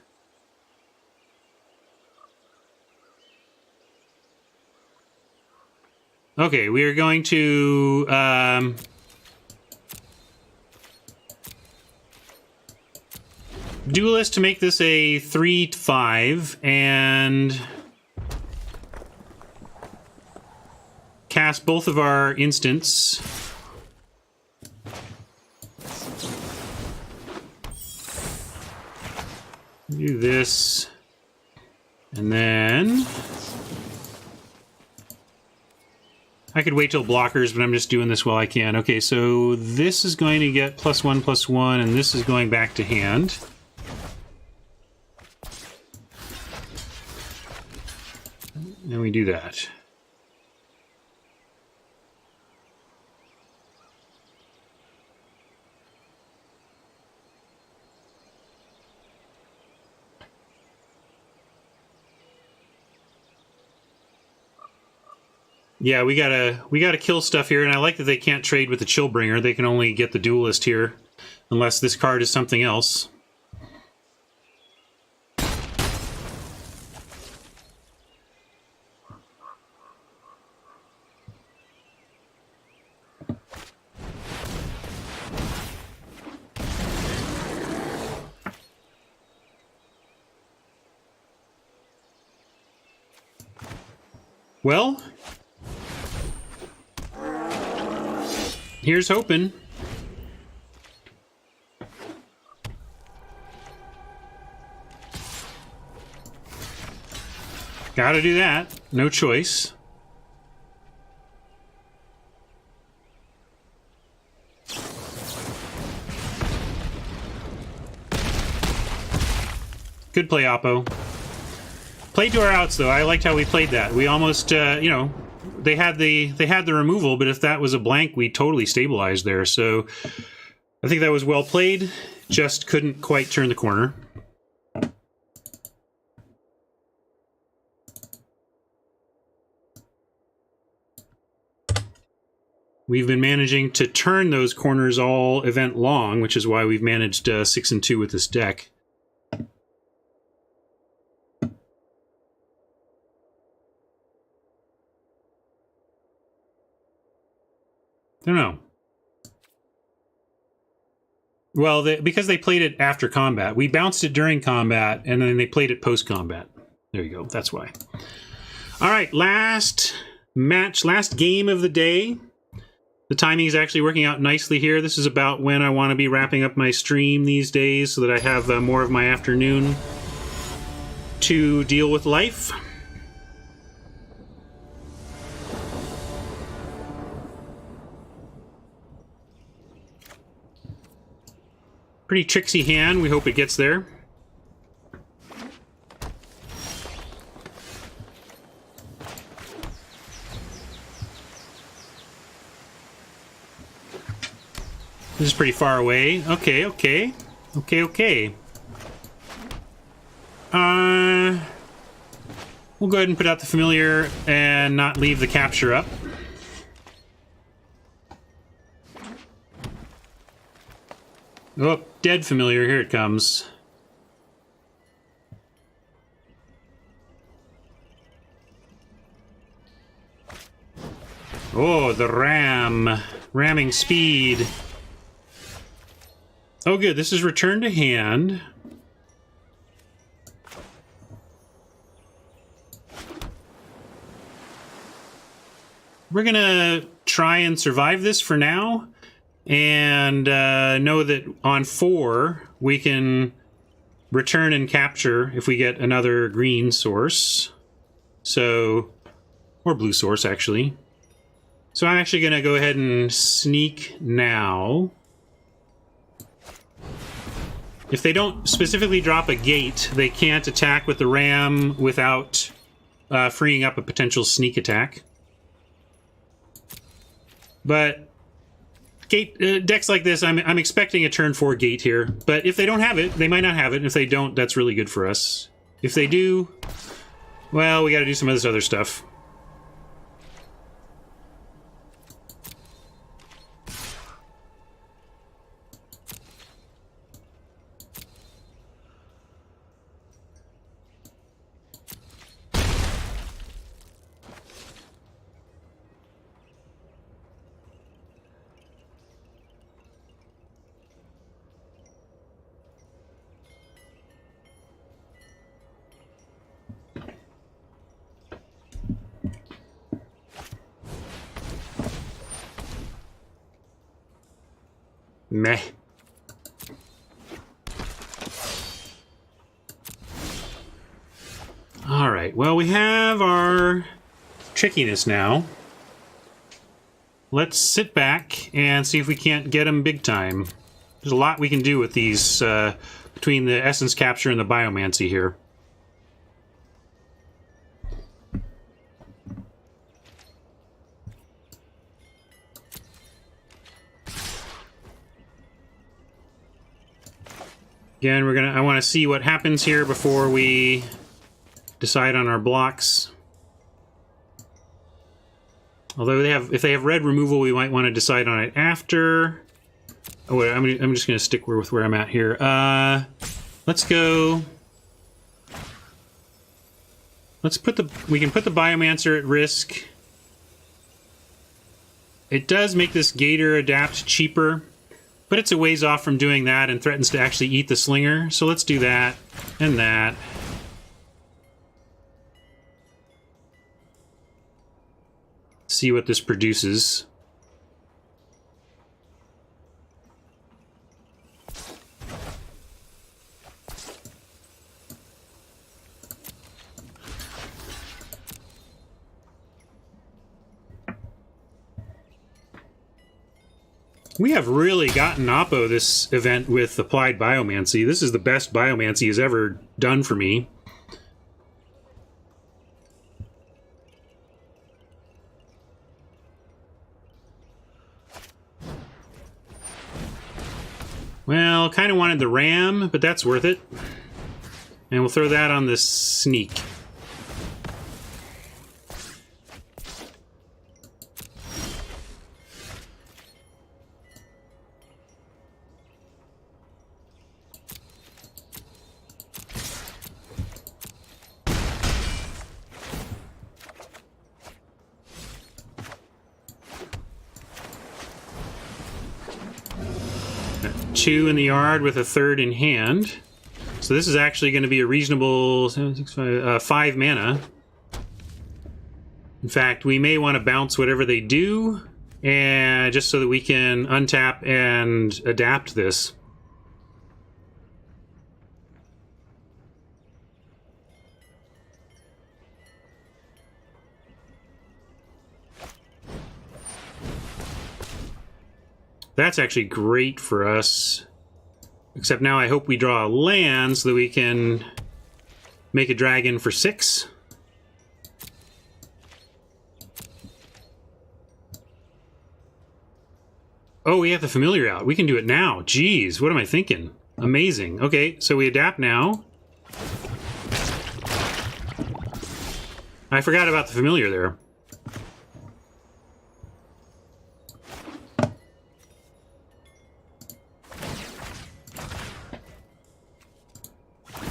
Okay, we are going to duelist to make this a 3/5 and cast both of our instants. Do this. And then I could wait till blockers, but I'm just doing this while I can. Okay, so this is going to get +1/+1, and this is going back to hand. And we do that. Yeah, we gotta kill stuff here, and I like that they can't trade with the Chillbringer. They can only get the Duelist here, unless this card is something else. Well, here's hoping. Gotta do that. No choice. Good play, Oppo. Played to our outs, though. I liked how we played that. We almost, you know, they had the removal, but if that was a blank, we totally stabilized there. So I think that was well played. Just couldn't quite turn the corner. We've been managing to turn those corners all event long, which is why we've managed 6-2 with this deck. I don't know. Well, because they played it after combat. We bounced it during combat, and then they played it post-combat. There you go. That's why. All right, last match, last game of the day. The timing is actually working out nicely here. This is about when I want to be wrapping up my stream these days so that I have more of my afternoon to deal with life. Pretty tricksy hand. We hope it gets there. This is pretty far away. Okay. We'll go ahead and put out the familiar and not leave the capture up. Oh, dead familiar. Here it comes. Oh, the ramming speed. Oh, good. This is return to hand. We're gonna try and survive this for now, and know that on 4 we can return and capture if we get another green source. So, or blue source, actually. So I'm actually gonna go ahead and sneak now. If they don't specifically drop a gate, they can't attack with the ram without freeing up a potential sneak attack. But gate decks like this, I'm expecting a turn 4 gate here. But if they don't have it, they might not have it. And if they don't, that's really good for us. If they do, well, we got to do some of this other stuff. Meh. right. Well, we have our trickiness now. Let's sit back and see if we can't get them big time. There's a lot we can do with these between the essence capture and the biomancy here. Again, I want to see what happens here before we decide on our blocks. Although if they have red removal, we might want to decide on it after. Oh wait, I'm just going to stick with where I'm at here. Let's go. We can put the Biomancer at risk. It does make this Gator adapt cheaper, but it's a ways off from doing that and threatens to actually eat the Slinger. So let's do that and that. See what this produces. We have really gotten Oppo this event with applied Biomancy. This is the best Biomancy has ever done for me. Well, kind of wanted the ram, but that's worth it. And we'll throw that on the sneak. Two in the yard with a third in hand. So this is actually going to be a reasonable 5 mana. In fact, we may want to bounce whatever they do, and just so that we can untap and adapt this. That's actually great for us. Except now I hope we draw a land so that we can make a dragon for 6. Oh, we have the familiar out. We can do it now. Jeez, what am I thinking? Amazing. Okay, so we adapt now. I forgot about the familiar there.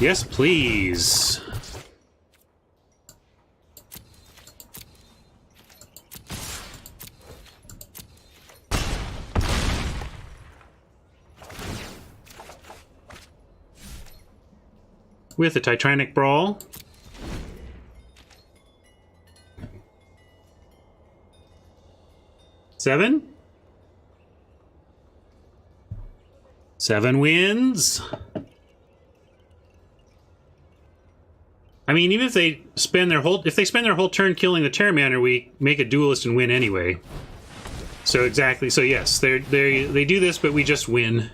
Yes, please. With a Titanic Brawl. Seven? 7 wins. I mean, even if they spend their whole turn killing the Terramander, we make a duelist and win anyway. So exactly. So yes, they do this, but we just win.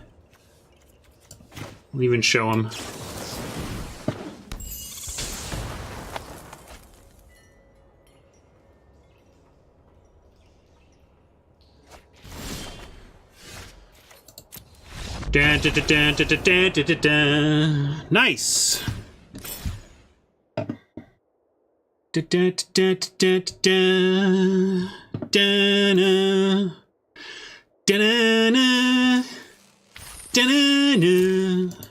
We'll even show them. Dun, dun, dun, dun, dun, dun, dun, dun, dun. Nice. Da, da, da, da, da, da, da, da, da, da, da, da.